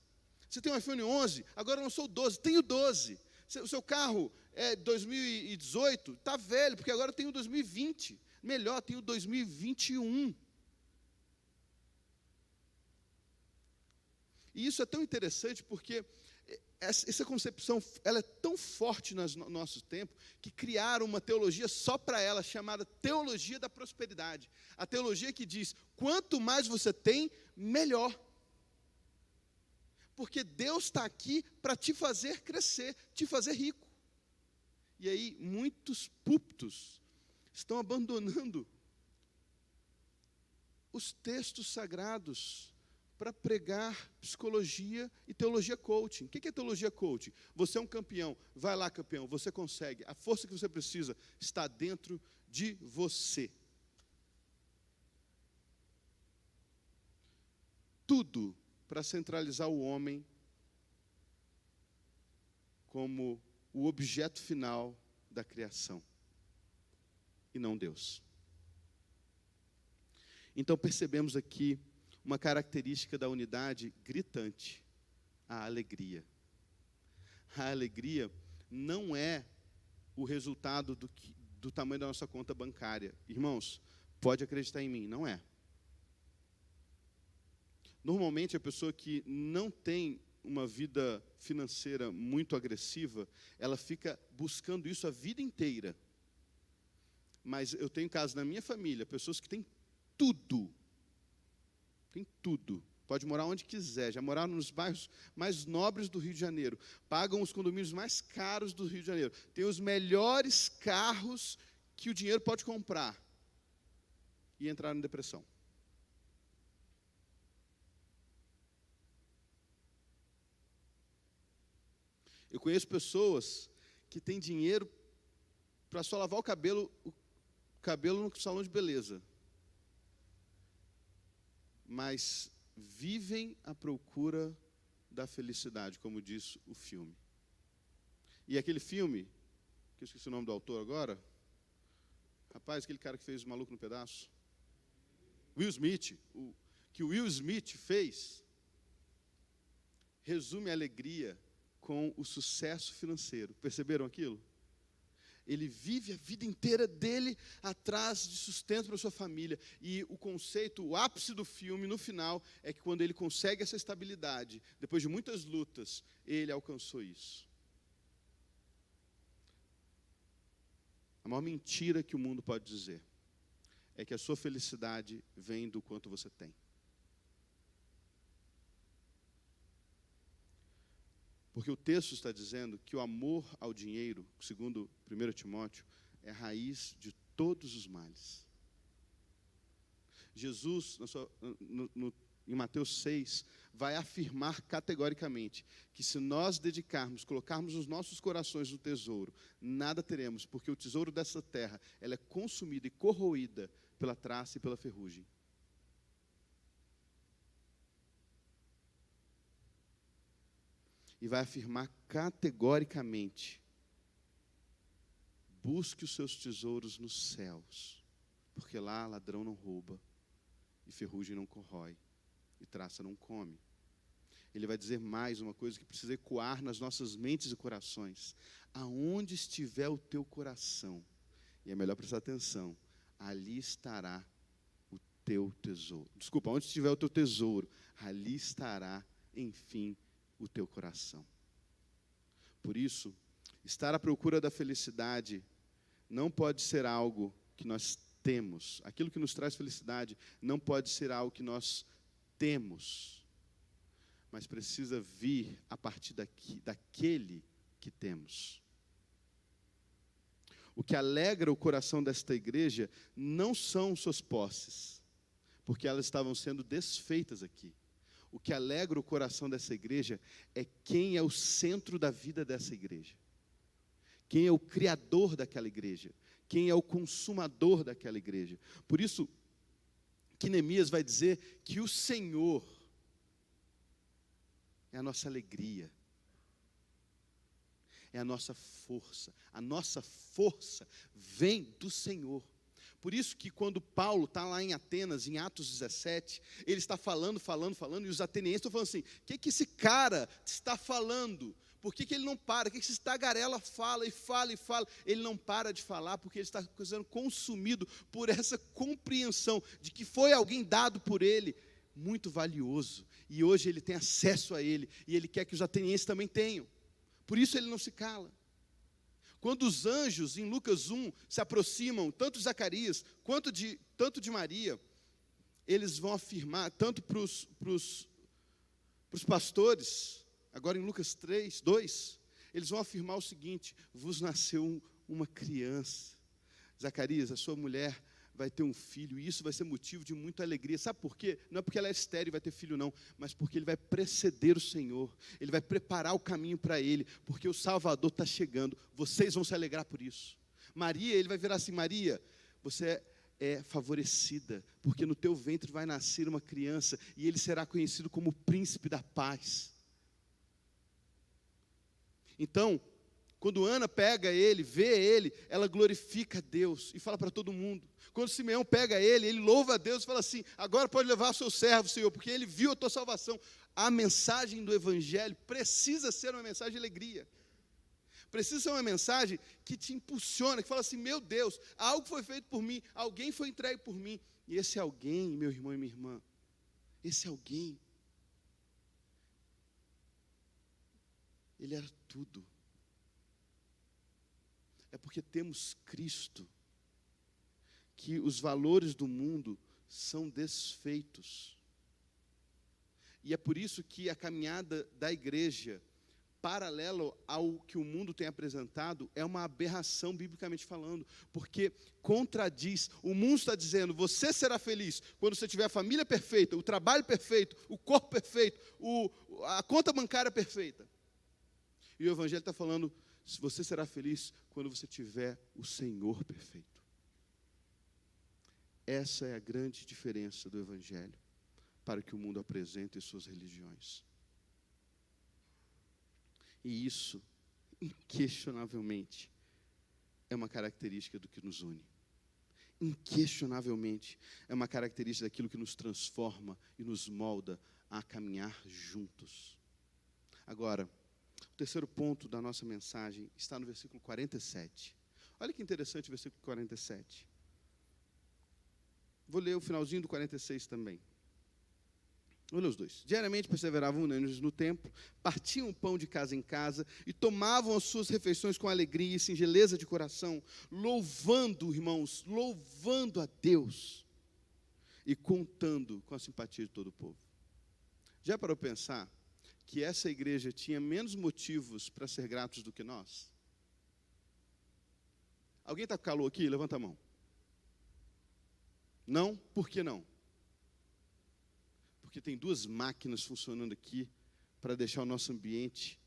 Você tem um iPhone 11, agora eu lançou o 12, tem o 12. O seu carro é 2018, está velho, porque agora tem o 2020. Melhor, tem o 2021. E isso é tão interessante porque essa concepção ela é tão forte no nosso tempo que criaram uma teologia só para ela, chamada teologia da prosperidade. A teologia que diz, quanto mais você tem, melhor. Porque Deus está aqui para te fazer crescer, te fazer rico. E aí, muitos púlpitos estão abandonando os textos sagrados para pregar psicologia e teologia coaching. O que é teologia coaching? Você é um campeão, vai lá, campeão, você consegue. A força que você precisa está dentro de você. Tudo para centralizar o homem como o objeto final da criação, e não Deus. Então percebemos aqui uma característica da unidade gritante, a alegria. A alegria não é o resultado do tamanho da nossa conta bancária. Irmãos, pode acreditar em mim, não é. Normalmente, a pessoa que não tem uma vida financeira muito agressiva, ela fica buscando isso a vida inteira. Mas eu tenho casos na minha família, pessoas que têm tudo. Tem tudo. Pode morar onde quiser. Já moraram nos bairros mais nobres do Rio de Janeiro. Pagam os condomínios mais caros do Rio de Janeiro. Tem os melhores carros que o dinheiro pode comprar. E entraram em depressão. Eu conheço pessoas que têm dinheiro para só lavar o cabelo no salão de beleza. Mas vivem à procura da felicidade, como diz o filme. E aquele filme, que eu esqueci o nome do autor agora, rapaz, aquele cara que fez o Maluco no Pedaço, Will Smith, que o Will Smith fez, resume a alegria com o sucesso financeiro. Perceberam aquilo? Ele vive a vida inteira dele atrás de sustento para a sua família. E o conceito, o ápice do filme, no final, é que quando ele consegue essa estabilidade, depois de muitas lutas, ele alcançou isso. A maior mentira que o mundo pode dizer é que a sua felicidade vem do quanto você tem. Porque o texto está dizendo que o amor ao dinheiro, segundo 1 Timóteo, é a raiz de todos os males. Jesus, em Mateus 6, vai afirmar categoricamente que se nós colocarmos os nossos corações no tesouro, nada teremos, porque o tesouro dessa terra, ela é consumida e corroída pela traça e pela ferrugem. E vai afirmar categoricamente, busque os seus tesouros nos céus, porque lá ladrão não rouba, e ferrugem não corrói, e traça não come. Ele vai dizer mais uma coisa que precisa ecoar nas nossas mentes e corações. Aonde estiver o teu coração, e é melhor prestar atenção, ali estará o teu tesouro. Desculpa, onde estiver o teu tesouro, ali estará, enfim, o teu coração. Por isso, estar à procura da felicidade não pode ser algo que nós temos. Aquilo que nos traz felicidade não pode ser algo que nós temos, mas precisa vir a partir daquele que temos. O que alegra o coração desta igreja não são suas posses, porque elas estavam sendo desfeitas aqui. O que alegra o coração dessa igreja é quem é o centro da vida dessa igreja. quem é o criador daquela igreja, quem é o consumador daquela igreja. Por isso que Neemias vai dizer que o Senhor é a nossa alegria, é a nossa força. A nossa força vem do Senhor. Por isso que quando Paulo está lá em Atenas, em Atos 17, ele está falando, e os atenienses estão falando assim, o que esse cara está falando? Por que ele não para? O que esse tagarela fala e fala e fala? Ele não para de falar porque ele está sendo consumido por essa compreensão de que foi alguém dado por ele, muito valioso. E hoje ele tem acesso a ele, e ele quer que os atenienses também tenham. Por isso ele não se cala. Quando os anjos, em Lucas 1, se aproximam, tanto de Zacarias, quanto de Maria, eles vão afirmar, tanto para os pastores, agora em Lucas 3, 2, eles vão afirmar o seguinte: vos nasceu uma criança. Zacarias, a sua mulher vai ter um filho, e isso vai ser motivo de muita alegria. Sabe por quê? Não é porque ela é estéril e vai ter filho, não, mas porque ele vai preceder o Senhor, ele vai preparar o caminho para ele, porque o Salvador está chegando, vocês vão se alegrar por isso. Maria, ele vai virar assim: Maria, você é favorecida, porque no teu ventre vai nascer uma criança, e ele será conhecido como o príncipe da paz. Então, quando Ana pega ele, vê ele, ela glorifica a Deus e fala para todo mundo. Quando Simeão pega ele louva a Deus e fala assim: agora pode levar o seu servo, Senhor, porque ele viu a tua salvação. A mensagem do Evangelho precisa ser uma mensagem de alegria. Precisa ser uma mensagem que te impulsiona, que fala assim: meu Deus, algo foi feito por mim, alguém foi entregue por mim. E esse alguém, meu irmão e minha irmã, esse alguém, ele era tudo. É porque temos Cristo que os valores do mundo são desfeitos. E é por isso que a caminhada da igreja, paralelo ao que o mundo tem apresentado, é uma aberração biblicamente falando, porque contradiz. O mundo está dizendo: você será feliz quando você tiver a família perfeita, o trabalho perfeito, o corpo perfeito, a conta bancária perfeita. E o Evangelho está falando: você será feliz quando você tiver o Senhor perfeito. Essa é a grande diferença do Evangelho para o que o mundo apresenta em suas religiões. E isso, inquestionavelmente, é uma característica do que nos une. Inquestionavelmente, é uma característica daquilo que nos transforma e nos molda a caminhar juntos. Agora, o terceiro ponto da nossa mensagem está no versículo 47. Olha que interessante o versículo 47. Vou ler o finalzinho do 46 também. Vou ler os dois. Diariamente perseveravam unânimes no templo, partiam o pão de casa em casa e tomavam as suas refeições com alegria e singeleza de coração, louvando, irmãos, louvando a Deus e contando com a simpatia de todo o povo. Já parou para pensar que essa igreja tinha menos motivos para ser gratos do que nós? Alguém está com calor aqui? Levanta a mão. Não? Por que não? Porque tem duas máquinas funcionando aqui para deixar o nosso ambiente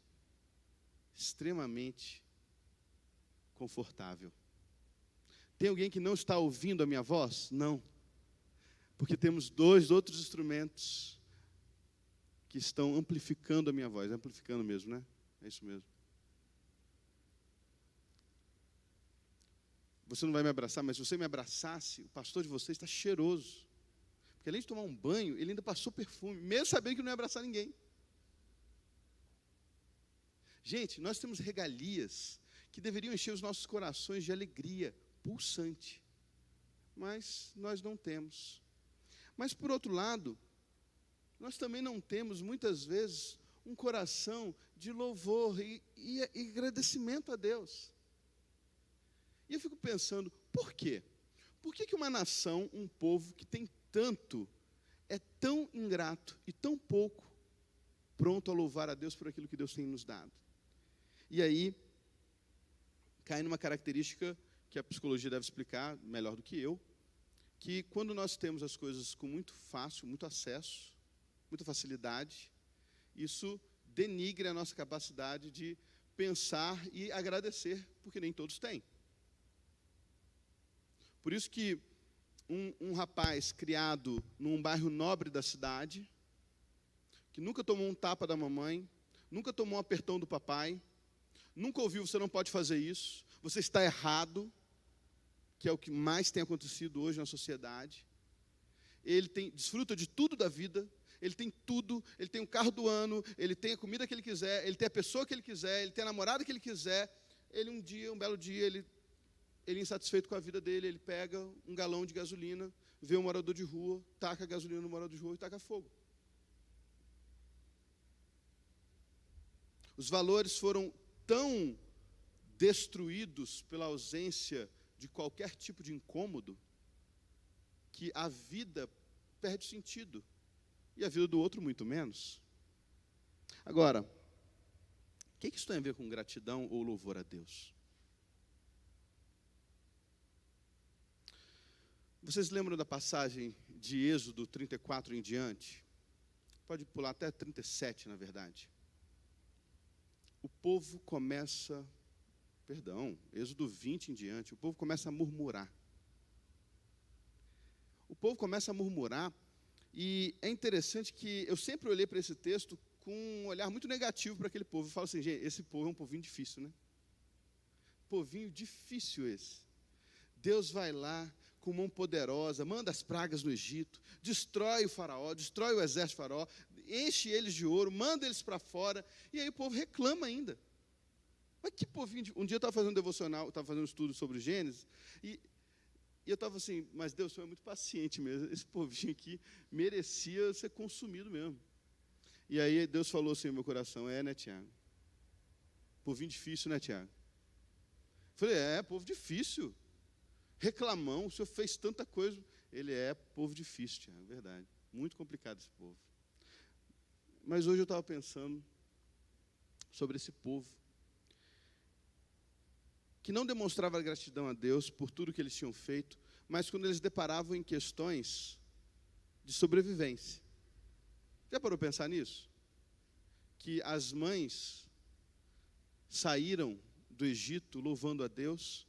extremamente confortável. Tem alguém que não está ouvindo a minha voz? Não. Porque temos dois outros instrumentos que estão amplificando a minha voz. Amplificando mesmo, né? É isso mesmo. Você não vai me abraçar, mas se você me abraçasse, o pastor de vocês está cheiroso. Porque além de tomar um banho, ele ainda passou perfume, mesmo sabendo que não ia abraçar ninguém. Gente, nós temos regalias que deveriam encher os nossos corações de alegria pulsante. Mas nós não temos. Mas, por outro lado, nós também não temos, muitas vezes, um coração de louvor e agradecimento a Deus. E eu fico pensando, por quê? Por que uma nação, um povo que tem tanto, é tão ingrato e tão pouco pronto a louvar a Deus por aquilo que Deus tem nos dado? E aí, cai numa característica que a psicologia deve explicar melhor do que eu, que quando nós temos as coisas com muito fácil, muito acesso, muita facilidade, isso denigre a nossa capacidade de pensar e agradecer, porque nem todos têm. Por isso que um rapaz criado num bairro nobre da cidade, que nunca tomou um tapa da mamãe, nunca tomou um apertão do papai, nunca ouviu, você não pode fazer isso, você está errado, que é o que mais tem acontecido hoje na sociedade. Ele desfruta de tudo da vida, ele tem tudo, ele tem o carro do ano, ele tem a comida que ele quiser, ele tem a pessoa que ele quiser, ele tem a namorada que ele quiser. Ele um belo dia, ele insatisfeito com a vida dele, ele pega um galão de gasolina, vê um morador de rua, taca a gasolina no morador de rua e taca fogo. Os valores foram tão destruídos pela ausência de qualquer tipo de incômodo que a vida perde sentido. E a vida do outro muito menos. Agora, o que isso tem a ver com gratidão ou louvor a Deus? Vocês lembram da passagem de Êxodo 34 em diante? Pode pular até 37, na verdade. O povo começa, Êxodo 20 em diante, o povo começa a murmurar. O povo começa a murmurar, e é interessante que eu sempre olhei para esse texto com um olhar muito negativo para aquele povo. Eu falo assim, gente, esse povo é um povinho difícil, né? Povinho difícil esse. Deus vai lá com mão poderosa, manda as pragas no Egito, destrói o faraó, destrói o exército do faraó, enche eles de ouro, manda eles para fora, e aí o povo reclama ainda. Mas que povinho... Um dia eu estava fazendo um devocional, estava fazendo um estudo sobre Gênesis, e eu estava assim, mas Deus, o Senhor é muito paciente mesmo, esse povinho aqui merecia ser consumido mesmo. E aí Deus falou assim no meu coração, né, Tiago? Povinho difícil, né, Tiago? Falei, povo difícil, reclamão, o Senhor fez tanta coisa. Ele povo difícil, Tiago, verdade. Muito complicado esse povo. Mas hoje eu estava pensando sobre esse povo, que não demonstrava gratidão a Deus por tudo que eles tinham feito, mas quando eles deparavam em questões de sobrevivência. Já parou para pensar nisso? Que as mães saíram do Egito louvando a Deus,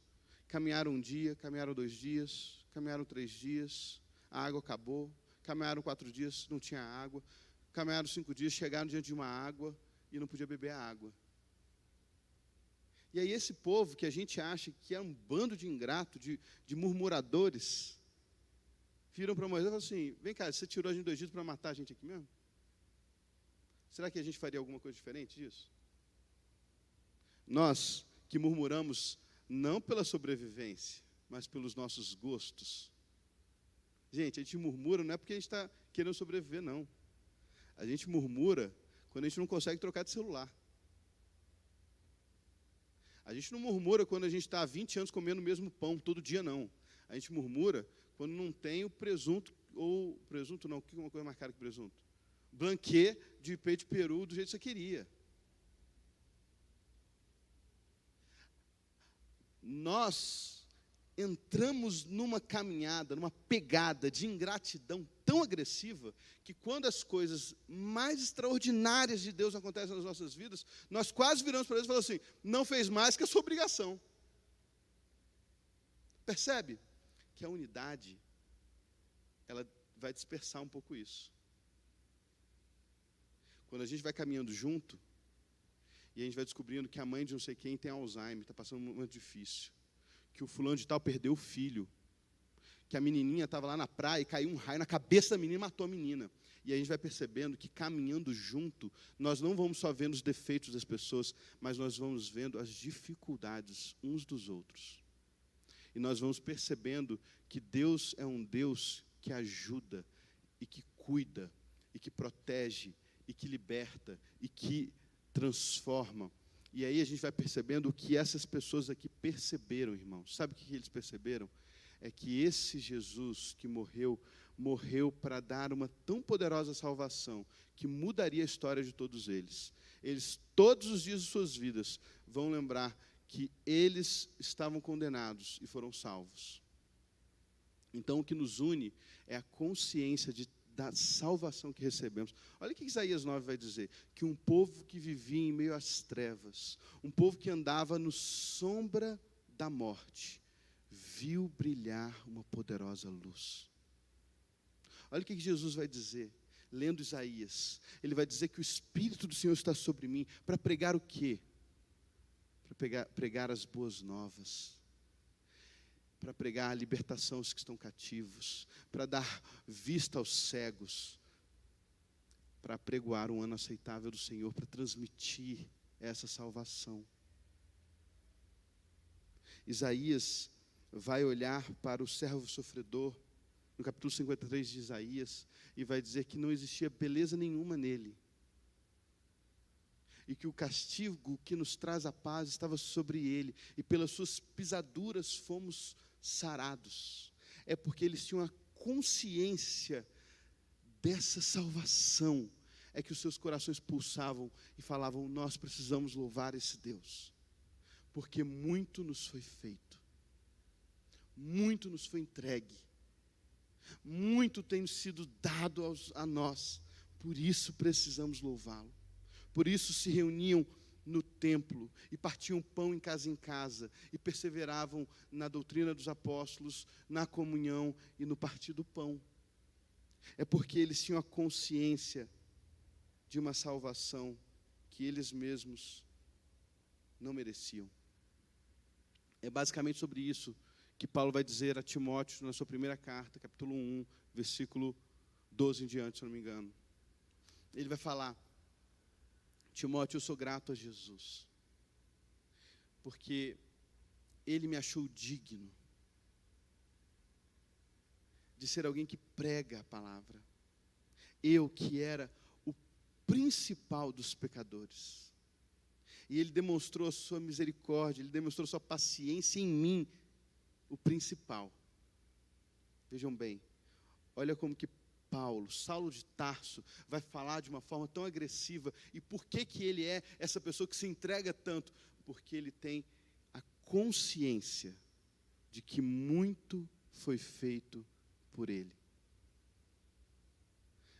caminharam um dia, caminharam 2 dias, caminharam 3 dias, a água acabou, caminharam 4 dias, não tinha água, caminharam 5 dias, chegaram diante de uma água e não podia beber a água. E aí esse povo que a gente acha que é um bando de ingrato, de murmuradores, viram para Moisés e falaram assim, vem cá, você tirou a gente do Egito para matar a gente aqui mesmo? Será que a gente faria alguma coisa diferente disso? Nós que murmuramos não pela sobrevivência, mas pelos nossos gostos. Gente, a gente murmura não é porque a gente está querendo sobreviver, não. A gente murmura quando a gente não consegue trocar de celular. A gente não murmura quando a gente está há 20 anos comendo o mesmo pão todo dia, não. A gente murmura quando não tem o presunto, ou presunto não, o que é uma coisa mais cara que presunto? Blanquê de peito de peru do jeito que você queria. Nós entramos numa caminhada, numa pegada de ingratidão tão agressiva, que quando as coisas mais extraordinárias de Deus acontecem nas nossas vidas, nós quase viramos para Deus e falamos assim, não fez mais que a sua obrigação. Percebe que a unidade, ela vai dispersar um pouco isso. Quando a gente vai caminhando junto, e a gente vai descobrindo que a mãe de não sei quem tem Alzheimer, está passando um momento difícil, que o fulano de tal perdeu o filho, que a menininha estava lá na praia e caiu um raio na cabeça da menina e matou a menina. E a gente vai percebendo que caminhando junto, nós não vamos só vendo os defeitos das pessoas, mas nós vamos vendo as dificuldades uns dos outros. E nós vamos percebendo que Deus é um Deus que ajuda, e que cuida, e que protege, e que liberta, e que transforma. E aí a gente vai percebendo o que essas pessoas aqui perceberam, irmãos. Sabe o que eles perceberam? É que esse Jesus que morreu para dar uma tão poderosa salvação, que mudaria a história de todos eles. Eles, todos os dias de suas vidas, vão lembrar que eles estavam condenados e foram salvos. Então, o que nos une é a consciência da salvação que recebemos. Olha o que Isaías 9 vai dizer, que um povo que vivia em meio às trevas, um povo que andava no sombra da morte, viu brilhar uma poderosa luz. Olha o que Jesus vai dizer, lendo Isaías. Ele vai dizer que o Espírito do Senhor está sobre mim, para pregar o quê? Para pregar as boas novas, para pregar a libertação aos que estão cativos, para dar vista aos cegos, para pregoar um ano aceitável do Senhor, para transmitir essa salvação. Isaías vai olhar para o servo sofredor, no capítulo 53 de Isaías, e vai dizer que não existia beleza nenhuma nele, e que o castigo que nos traz a paz estava sobre ele, e pelas suas pisaduras fomos sarados. É porque eles tinham a consciência dessa salvação, é que os seus corações pulsavam e falavam: nós precisamos louvar esse Deus, porque muito nos foi feito, muito nos foi entregue, muito tem sido dado a nós, por isso precisamos louvá-lo. Por isso se reuniam no templo e partiam pão em casa e perseveravam na doutrina dos apóstolos, na comunhão e no partir do pão. É porque eles tinham a consciência de uma salvação que eles mesmos não mereciam. É basicamente sobre isso que Paulo vai dizer a Timóteo na sua primeira carta, capítulo 1, versículo 12 em diante, se não me engano. Ele vai falar: Timóteo, eu sou grato a Jesus, porque Ele me achou digno de ser alguém que prega a palavra. Eu que era o principal dos pecadores. E Ele demonstrou a sua misericórdia, Ele demonstrou a sua paciência em mim, o principal. Vejam bem, olha como que Paulo, Saulo de Tarso, vai falar de uma forma tão agressiva. E por que ele é essa pessoa que se entrega tanto? Porque ele tem a consciência de que muito foi feito por ele.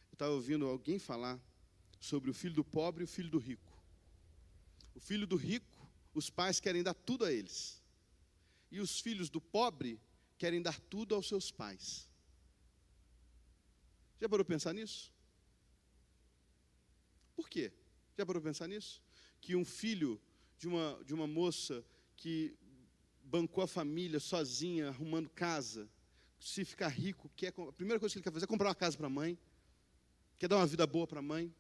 Eu estava ouvindo alguém falar sobre o filho do pobre e o filho do rico. O filho do rico, os pais querem dar tudo a eles. E os filhos do pobre querem dar tudo aos seus pais. Já parou para pensar nisso? Por quê? Já parou para pensar nisso? Que um filho de uma moça que bancou a família sozinha, arrumando casa, se ficar rico, a primeira coisa que ele quer fazer é comprar uma casa para a mãe, quer dar uma vida boa para a mãe.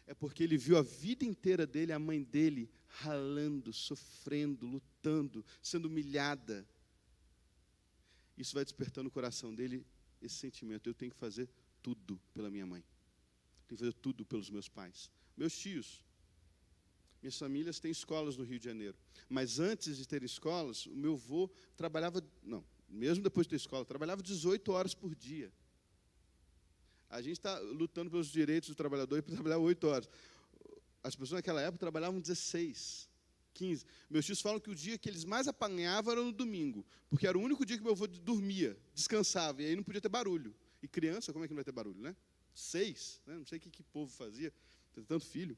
É porque ele viu a vida inteira dele, a mãe dele, ralando, sofrendo, lutando, sendo humilhada. Isso vai despertando no coração dele esse sentimento: eu tenho que fazer tudo pela minha mãe, tenho que fazer tudo pelos meus pais. Meus tios, minhas famílias têm escolas no Rio de Janeiro, mas antes de ter escolas, o meu avô trabalhava, mesmo depois de ter escola, trabalhava 18 horas por dia. A gente está lutando pelos direitos do trabalhador para trabalhar 8 horas. As pessoas naquela época trabalhavam 16, 15. Meus tios falam que o dia que eles mais apanhavam era no domingo, porque era o único dia que meu avô dormia, descansava, e aí não podia ter barulho. E criança, como é que não vai ter barulho, né? 6, né? Não sei o que povo fazia, tem tanto filho.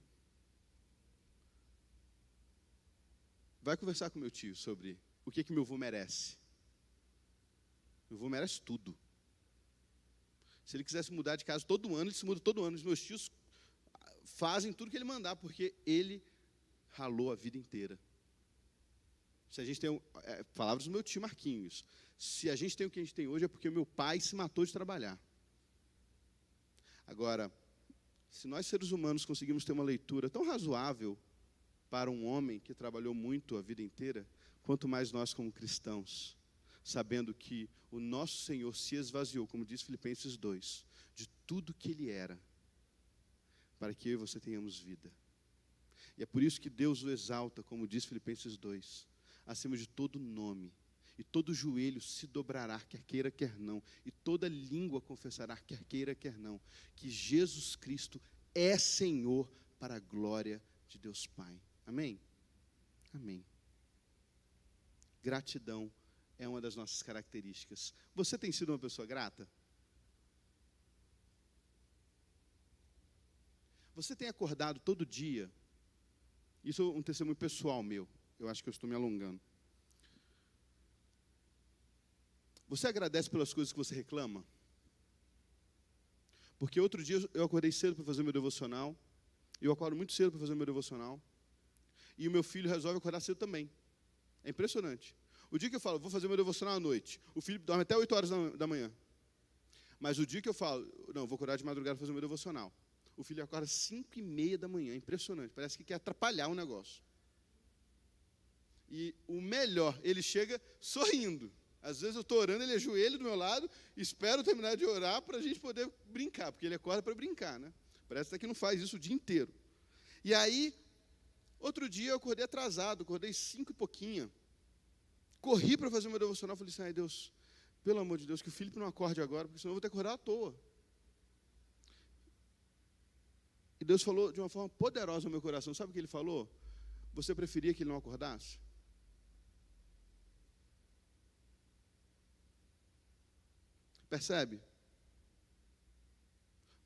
Vai conversar com meu tio sobre o que meu avô merece. Meu avô merece tudo. Se ele quisesse mudar de casa todo ano, ele se muda todo ano. Os meus tios fazem tudo que ele mandar, porque ele ralou a vida inteira. Se a gente tem, palavras do meu tio Marquinhos, se a gente tem o que a gente tem hoje é porque o meu pai se matou de trabalhar. Agora, se nós seres humanos conseguimos ter uma leitura tão razoável para um homem que trabalhou muito a vida inteira, quanto mais nós como cristãos, sabendo que o nosso Senhor se esvaziou, como diz Filipenses 2, de tudo que Ele era, para que eu e você tenhamos vida. E é por isso que Deus o exalta, como diz Filipenses 2, acima de todo nome, e todo joelho se dobrará, quer queira, quer não, e toda língua confessará, quer queira, quer não, que Jesus Cristo é Senhor para a glória de Deus Pai. Amém? Amém. Gratidão é uma das nossas características. Você tem sido uma pessoa grata? Você tem acordado todo dia? Isso é um testemunho pessoal meu. Eu acho que eu estou me alongando. Você agradece pelas coisas que você reclama? Porque outro dia eu acordei cedo para fazer meu devocional. Eu acordo muito cedo para fazer meu devocional. E o meu filho resolve acordar cedo também. É impressionante. O dia que eu falo, vou fazer meu devocional à noite, o Felipe dorme até 8 horas da manhã. Mas o dia que eu falo, não, vou acordar de madrugada para fazer meu devocional, o filho acorda às 5h30 da manhã. Impressionante. Parece que quer atrapalhar o negócio. E o melhor, ele chega sorrindo. Às vezes eu estou orando, ele ajoelha do meu lado, espero terminar de orar para a gente poder brincar, porque ele acorda para brincar, né? Parece até que não faz isso o dia inteiro. E aí, outro dia eu acordei atrasado, acordei 5 e pouquinho. Corri para fazer o meu devocional, falei assim, ai Deus, pelo amor de Deus, que o Felipe não acorde agora, porque senão eu vou ter que acordar à toa. E Deus falou de uma forma poderosa no meu coração. Sabe o que Ele falou? Você preferia que ele não acordasse? Percebe?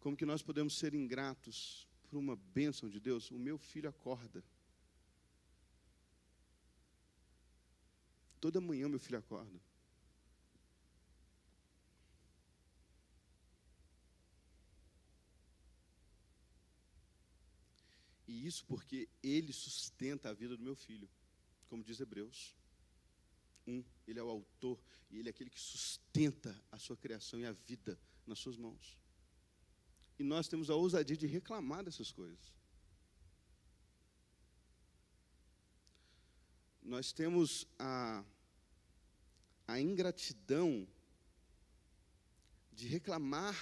Como que nós podemos ser ingratos por uma bênção de Deus? O meu filho acorda. Toda manhã meu filho acorda. E isso porque ele sustenta a vida do meu filho, como diz Hebreus 1. Ele é o autor e ele é aquele que sustenta a sua criação e a vida nas suas mãos. E nós temos a ousadia de reclamar dessas coisas. Nós temos a ingratidão de reclamar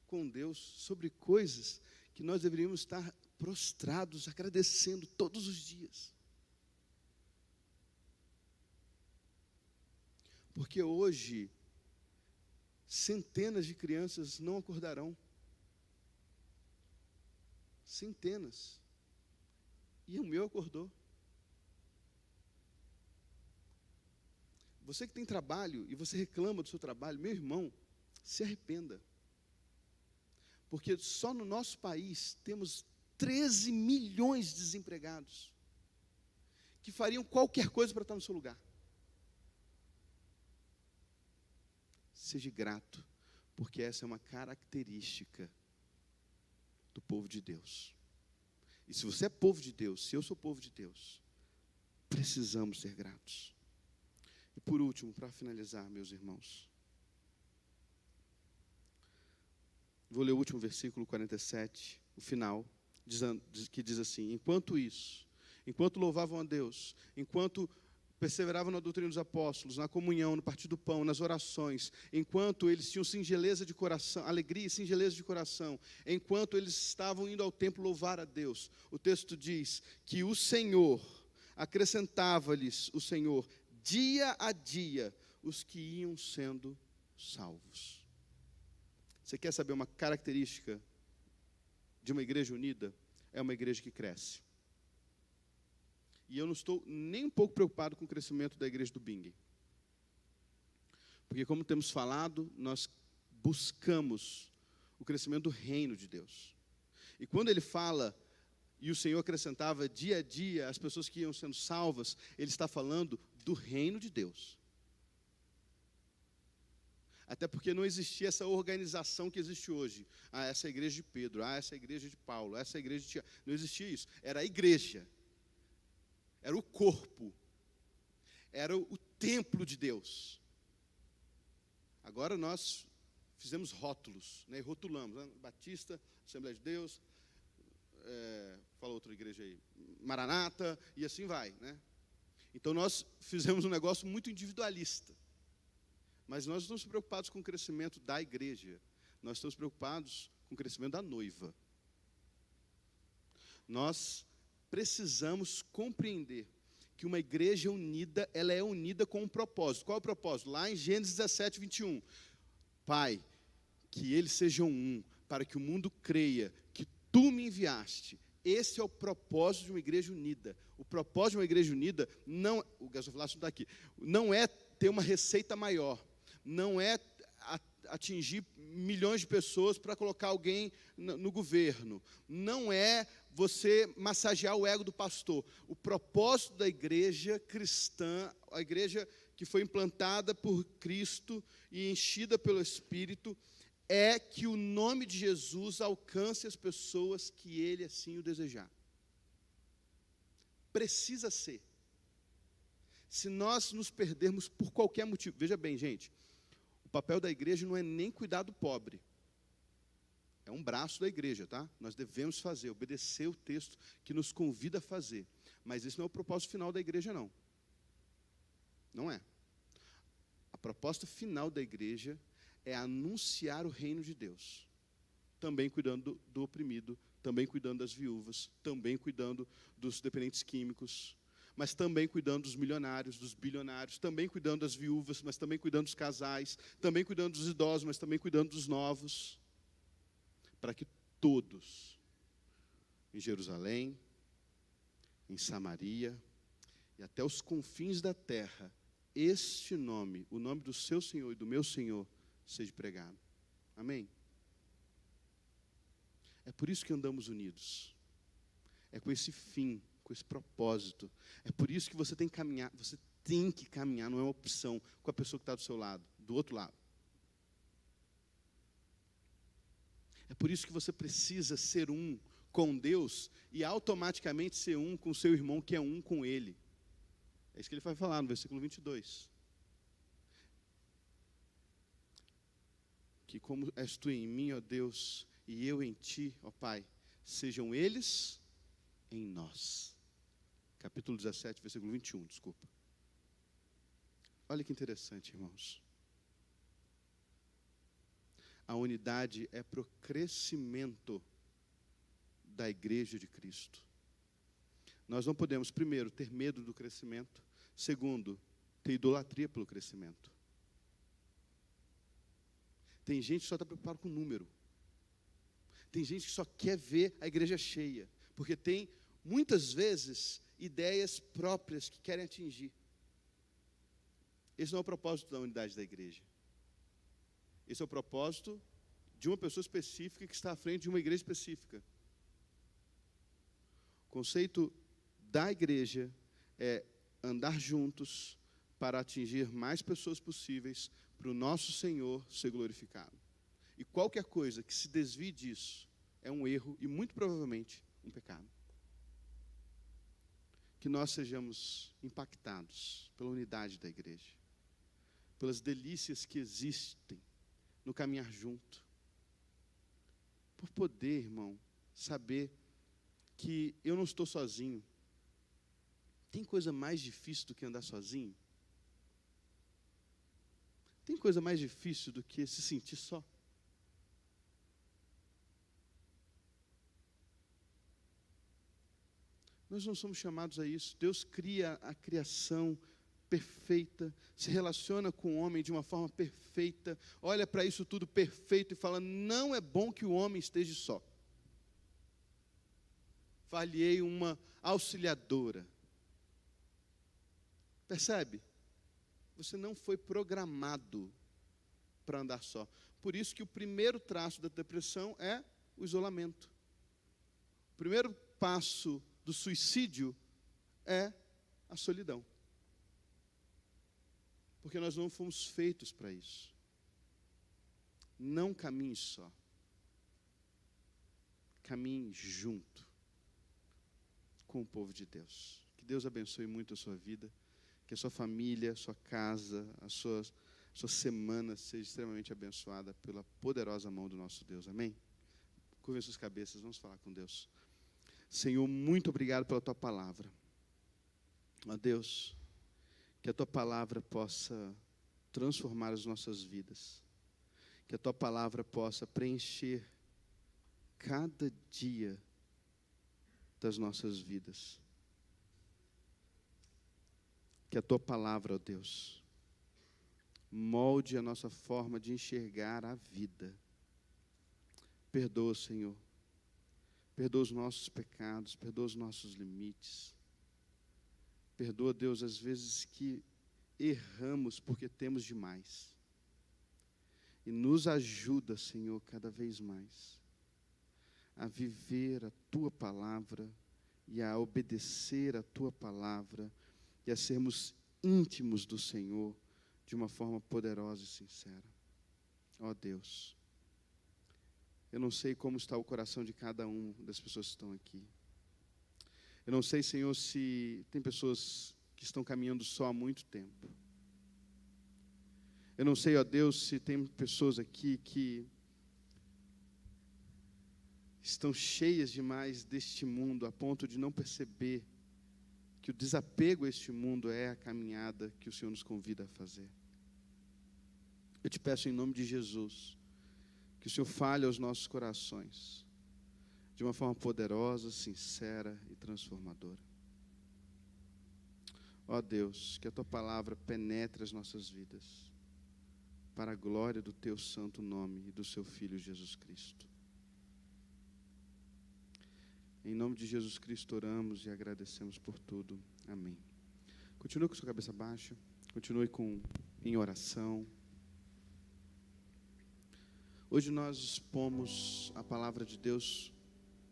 com Deus sobre coisas que nós deveríamos estar prostrados, agradecendo todos os dias. Porque hoje, centenas de crianças não acordarão. Centenas. E o meu acordou. Você que tem trabalho e você reclama do seu trabalho, meu irmão, se arrependa. Porque só no nosso país temos 13 milhões de desempregados que fariam qualquer coisa para estar no seu lugar. Seja grato, porque essa é uma característica do povo de Deus. E se você é povo de Deus, se eu sou povo de Deus, precisamos ser gratos. E por último, para finalizar, meus irmãos, vou ler o último versículo 47, o final, que diz assim: enquanto isso, enquanto louvavam a Deus, enquanto perseveravam na doutrina dos apóstolos, na comunhão, no partir do pão, nas orações, enquanto eles tinham singeleza de coração, alegria e singeleza de coração, enquanto eles estavam indo ao templo louvar a Deus, o texto diz que o Senhor acrescentava-lhes, o Senhor, dia a dia, os que iam sendo salvos. Você quer saber uma característica de uma igreja unida? É uma igreja que cresce. E eu não estou nem um pouco preocupado com o crescimento da igreja do Bing. Porque, como temos falado, nós buscamos o crescimento do reino de Deus. E quando ele fala, e o Senhor acrescentava dia a dia as pessoas que iam sendo salvas, ele está falando do reino de Deus. Até porque não existia essa organização que existe hoje. Ah, essa é a igreja de Pedro, ah, essa é a igreja de Paulo, essa é a igreja de Tiago. Não existia isso. Era a igreja. Era o corpo. Era o templo de Deus. Agora nós fizemos rótulos, né, e rotulamos. Né? Batista, Assembleia de Deus, fala outra igreja aí, Maranata, e assim vai. Né? Então nós fizemos um negócio muito individualista. Mas nós não estamos preocupados com o crescimento da igreja. Nós estamos preocupados com o crescimento da noiva. Nós precisamos compreender que uma igreja unida, ela é unida com um propósito. Qual é o propósito? Lá em Gênesis 17, 21. Pai, que eles sejam um, para que o mundo creia que tu me enviaste. Esse é o propósito de uma igreja unida. O propósito de uma igreja unida não, o gasofilácio não está aqui, não é ter uma receita maior, não é atingir milhões de pessoas para colocar alguém no governo. Não é você massagear o ego do pastor. O propósito da igreja cristã, a igreja que foi implantada por Cristo e enchida pelo Espírito, é que o nome de Jesus alcance as pessoas que Ele assim o desejar. Precisa ser. Se nós nos perdermos por qualquer motivo, veja bem, gente, o papel da igreja não é nem cuidar do pobre. É um braço da igreja, tá? Nós devemos fazer, obedecer o texto que nos convida a fazer. Mas esse não é o propósito final da igreja, não. Não é. A proposta final da igreja é anunciar o reino de Deus. Também cuidando do oprimido, também cuidando das viúvas, também cuidando dos dependentes químicos, mas também cuidando dos milionários, dos bilionários, também cuidando das viúvas, mas também cuidando dos casais, também cuidando dos idosos, mas também cuidando dos novos, para que todos, em Jerusalém, em Samaria e até os confins da terra, este nome, o nome do seu Senhor e do meu Senhor, seja pregado. Amém? É por isso que andamos unidos. É com esse fim, com esse propósito. É por isso que você tem que caminhar, não é uma opção, com a pessoa que está do seu lado, do outro lado. É por isso que você precisa ser um com Deus e automaticamente ser um com o seu irmão, que é um com Ele. É isso que ele vai falar no versículo 22. Que como és tu em mim, ó Deus, e eu em ti, ó Pai, sejam eles em nós. Capítulo 17, versículo 21, desculpa. Olha que interessante, irmãos. A unidade é para o crescimento da igreja de Cristo. Nós não podemos, primeiro, ter medo do crescimento. Segundo, ter idolatria pelo crescimento. Tem gente que só está preocupada com o número. Tem gente que só quer ver a igreja cheia. Porque tem, muitas vezes, ideias próprias que querem atingir. Esse não é o propósito da unidade da igreja. Esse é o propósito de uma pessoa específica que está à frente de uma igreja específica. O conceito da igreja é andar juntos para atingir mais pessoas possíveis para o nosso Senhor ser glorificado. E qualquer coisa que se desvie disso é um erro e muito provavelmente um pecado. Que nós sejamos impactados pela unidade da igreja, pelas delícias que existem no caminhar junto, por poder, irmão, saber que eu não estou sozinho. Tem coisa mais difícil do que andar sozinho? Tem coisa mais difícil do que se sentir só? Nós não somos chamados a isso. Deus cria a criação perfeita, se relaciona com o homem de uma forma perfeita, olha para isso tudo perfeito e fala, não é bom que o homem esteja só. Far-lhe-ei uma auxiliadora. Percebe? Você não foi programado para andar só. Por isso que o primeiro traço da depressão é o isolamento. O primeiro passo do suicídio é a solidão. Porque nós não fomos feitos para isso. Não caminhe só. Caminhe junto com o povo de Deus. Que Deus abençoe muito a sua vida. Que a sua família, a sua casa, a sua semana seja extremamente abençoada pela poderosa mão do nosso Deus. Amém? Curvem suas cabeças, vamos falar com Deus. Senhor, muito obrigado pela Tua palavra. Ó Deus, que a Tua palavra possa transformar as nossas vidas. Que a Tua palavra possa preencher cada dia das nossas vidas. Que a Tua palavra, ó Deus, molde a nossa forma de enxergar a vida. Perdoa, Senhor. Perdoa os nossos pecados, perdoa os nossos limites. Perdoa, Deus, as vezes que erramos porque temos demais. E nos ajuda, Senhor, cada vez mais a viver a Tua palavra e a obedecer a Tua palavra e a sermos íntimos do Senhor de uma forma poderosa e sincera. Ó Deus, eu não sei como está o coração de cada uma das pessoas que estão aqui. Eu não sei, Senhor, se tem pessoas que estão caminhando só há muito tempo. Eu não sei, ó Deus, se tem pessoas aqui que estão cheias demais deste mundo, a ponto de não perceber que o desapego a este mundo é a caminhada que o Senhor nos convida a fazer. Eu te peço em nome de Jesus, que o Senhor fale aos nossos corações, de uma forma poderosa, sincera e transformadora. Ó Deus, que a Tua palavra penetre as nossas vidas, para a glória do Teu santo nome e do Seu Filho Jesus Cristo. Em nome de Jesus Cristo oramos e agradecemos por tudo. Amém. Continue com sua cabeça baixa, continue em oração. Hoje nós expomos a palavra de Deus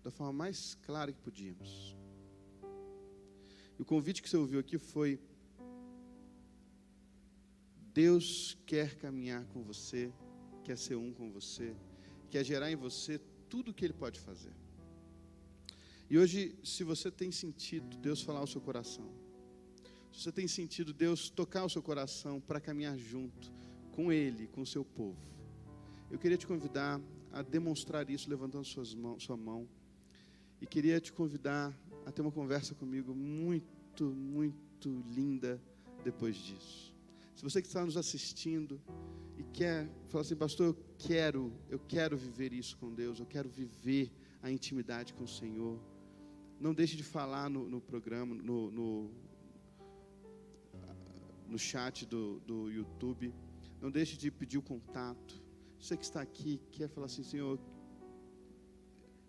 da forma mais clara que podíamos. E o convite que você ouviu aqui foi: Deus quer caminhar com você, quer ser um com você, quer gerar em você tudo o que Ele pode fazer. E hoje, se você tem sentido Deus falar ao seu coração, se você tem sentido Deus tocar o seu coração para caminhar junto com Ele, com o seu povo, eu queria te convidar a demonstrar isso levantando sua mão. E queria te convidar a ter uma conversa comigo muito, muito linda depois disso. Se você que está nos assistindo e quer falar assim: pastor, eu quero viver isso com Deus, eu quero viver a intimidade com o Senhor, não deixe de falar no programa, no chat do YouTube, não deixe de pedir o contato. Você que está aqui, quer falar assim: Senhor,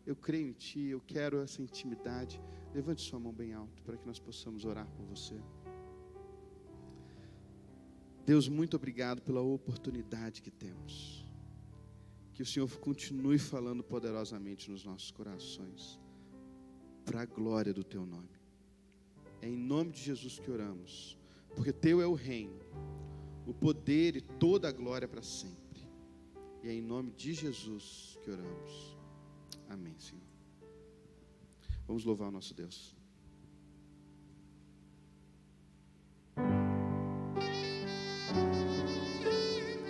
eu creio em Ti, eu quero essa intimidade, levante sua mão bem alto para que nós possamos orar por você. Deus, muito obrigado pela oportunidade que temos. Que o Senhor continue falando poderosamente nos nossos corações, para a glória do Teu nome. É em nome de Jesus que oramos, porque Teu é o reino, o poder e toda a glória para sempre. E é em nome de Jesus que oramos. Amém, Senhor. Vamos louvar o nosso Deus.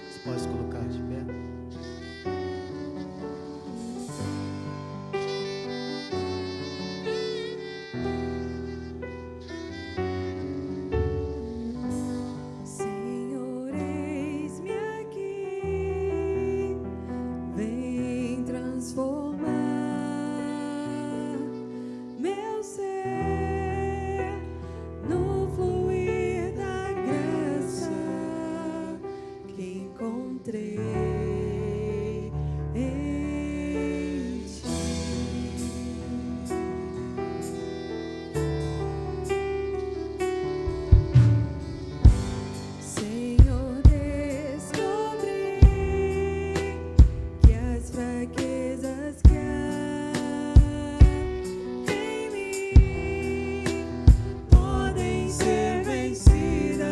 Você pode se colocar de pé? Senhor, eis-me aqui, vem transformar meu ser no fluir da graça que encontrei em Ti. Senhor, descobri que as fraquezas que há em mim podem ser vencidas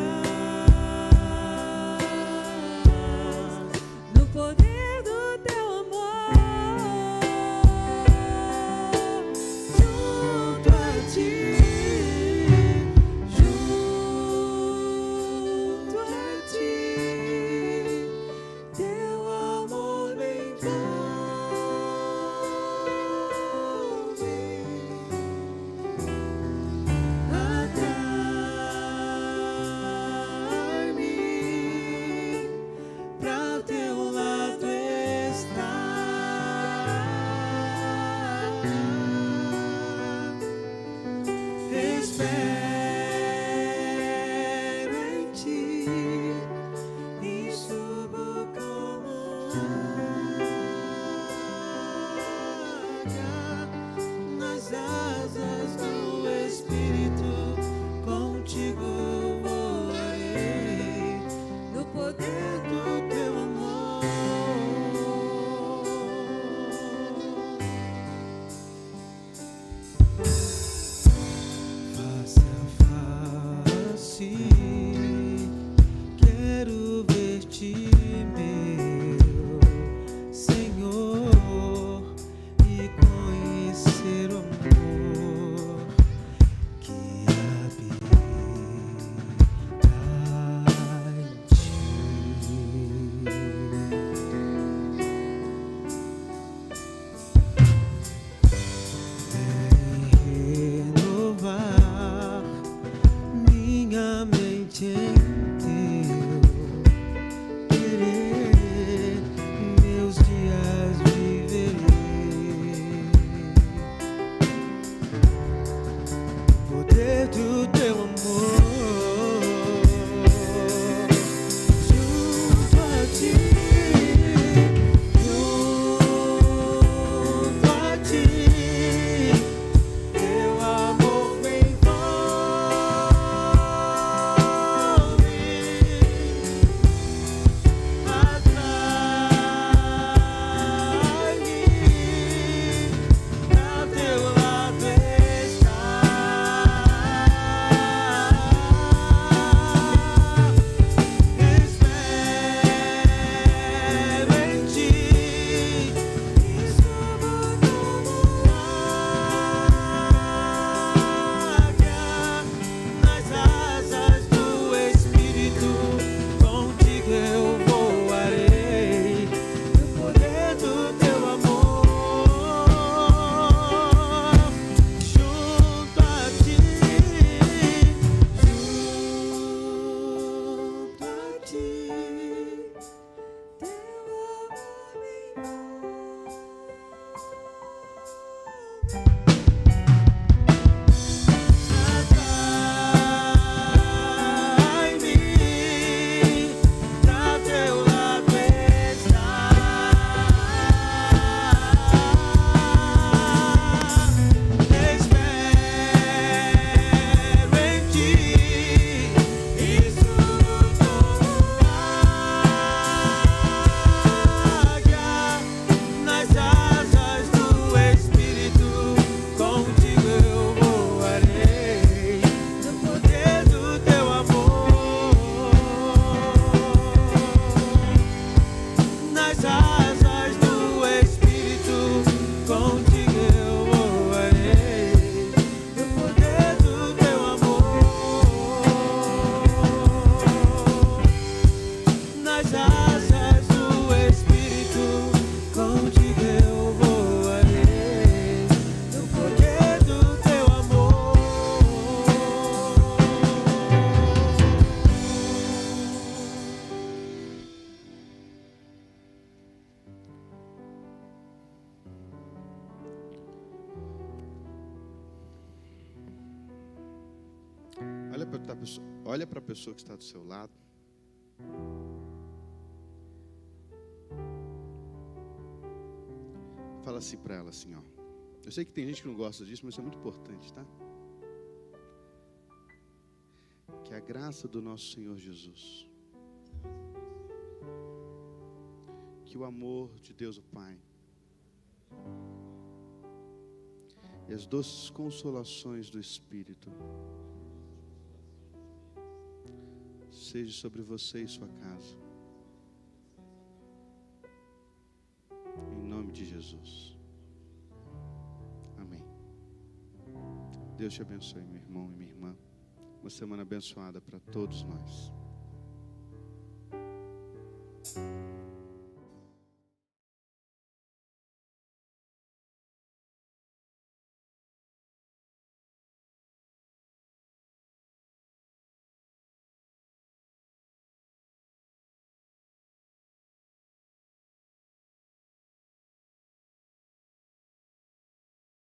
no poder do Teu amor, junto a Ti, junto a Ti, Teu amor me envolve, atrai-me pra o Teu lado estar. Espero em Ti e subo como águia nas asas do Espírito, contigo voarei no poder do Teu amor. Olha para a pessoa que está do seu lado. Fala assim para ela assim, ó. Eu sei que tem gente que não gosta disso, mas isso é muito importante, tá? Que a graça do nosso Senhor Jesus, que o amor de Deus o Pai e as doces consolações do Espírito seja sobre você e sua casa, em nome de Jesus. Amém. Deus te abençoe, meu irmão e minha irmã. Uma semana abençoada para todos nós.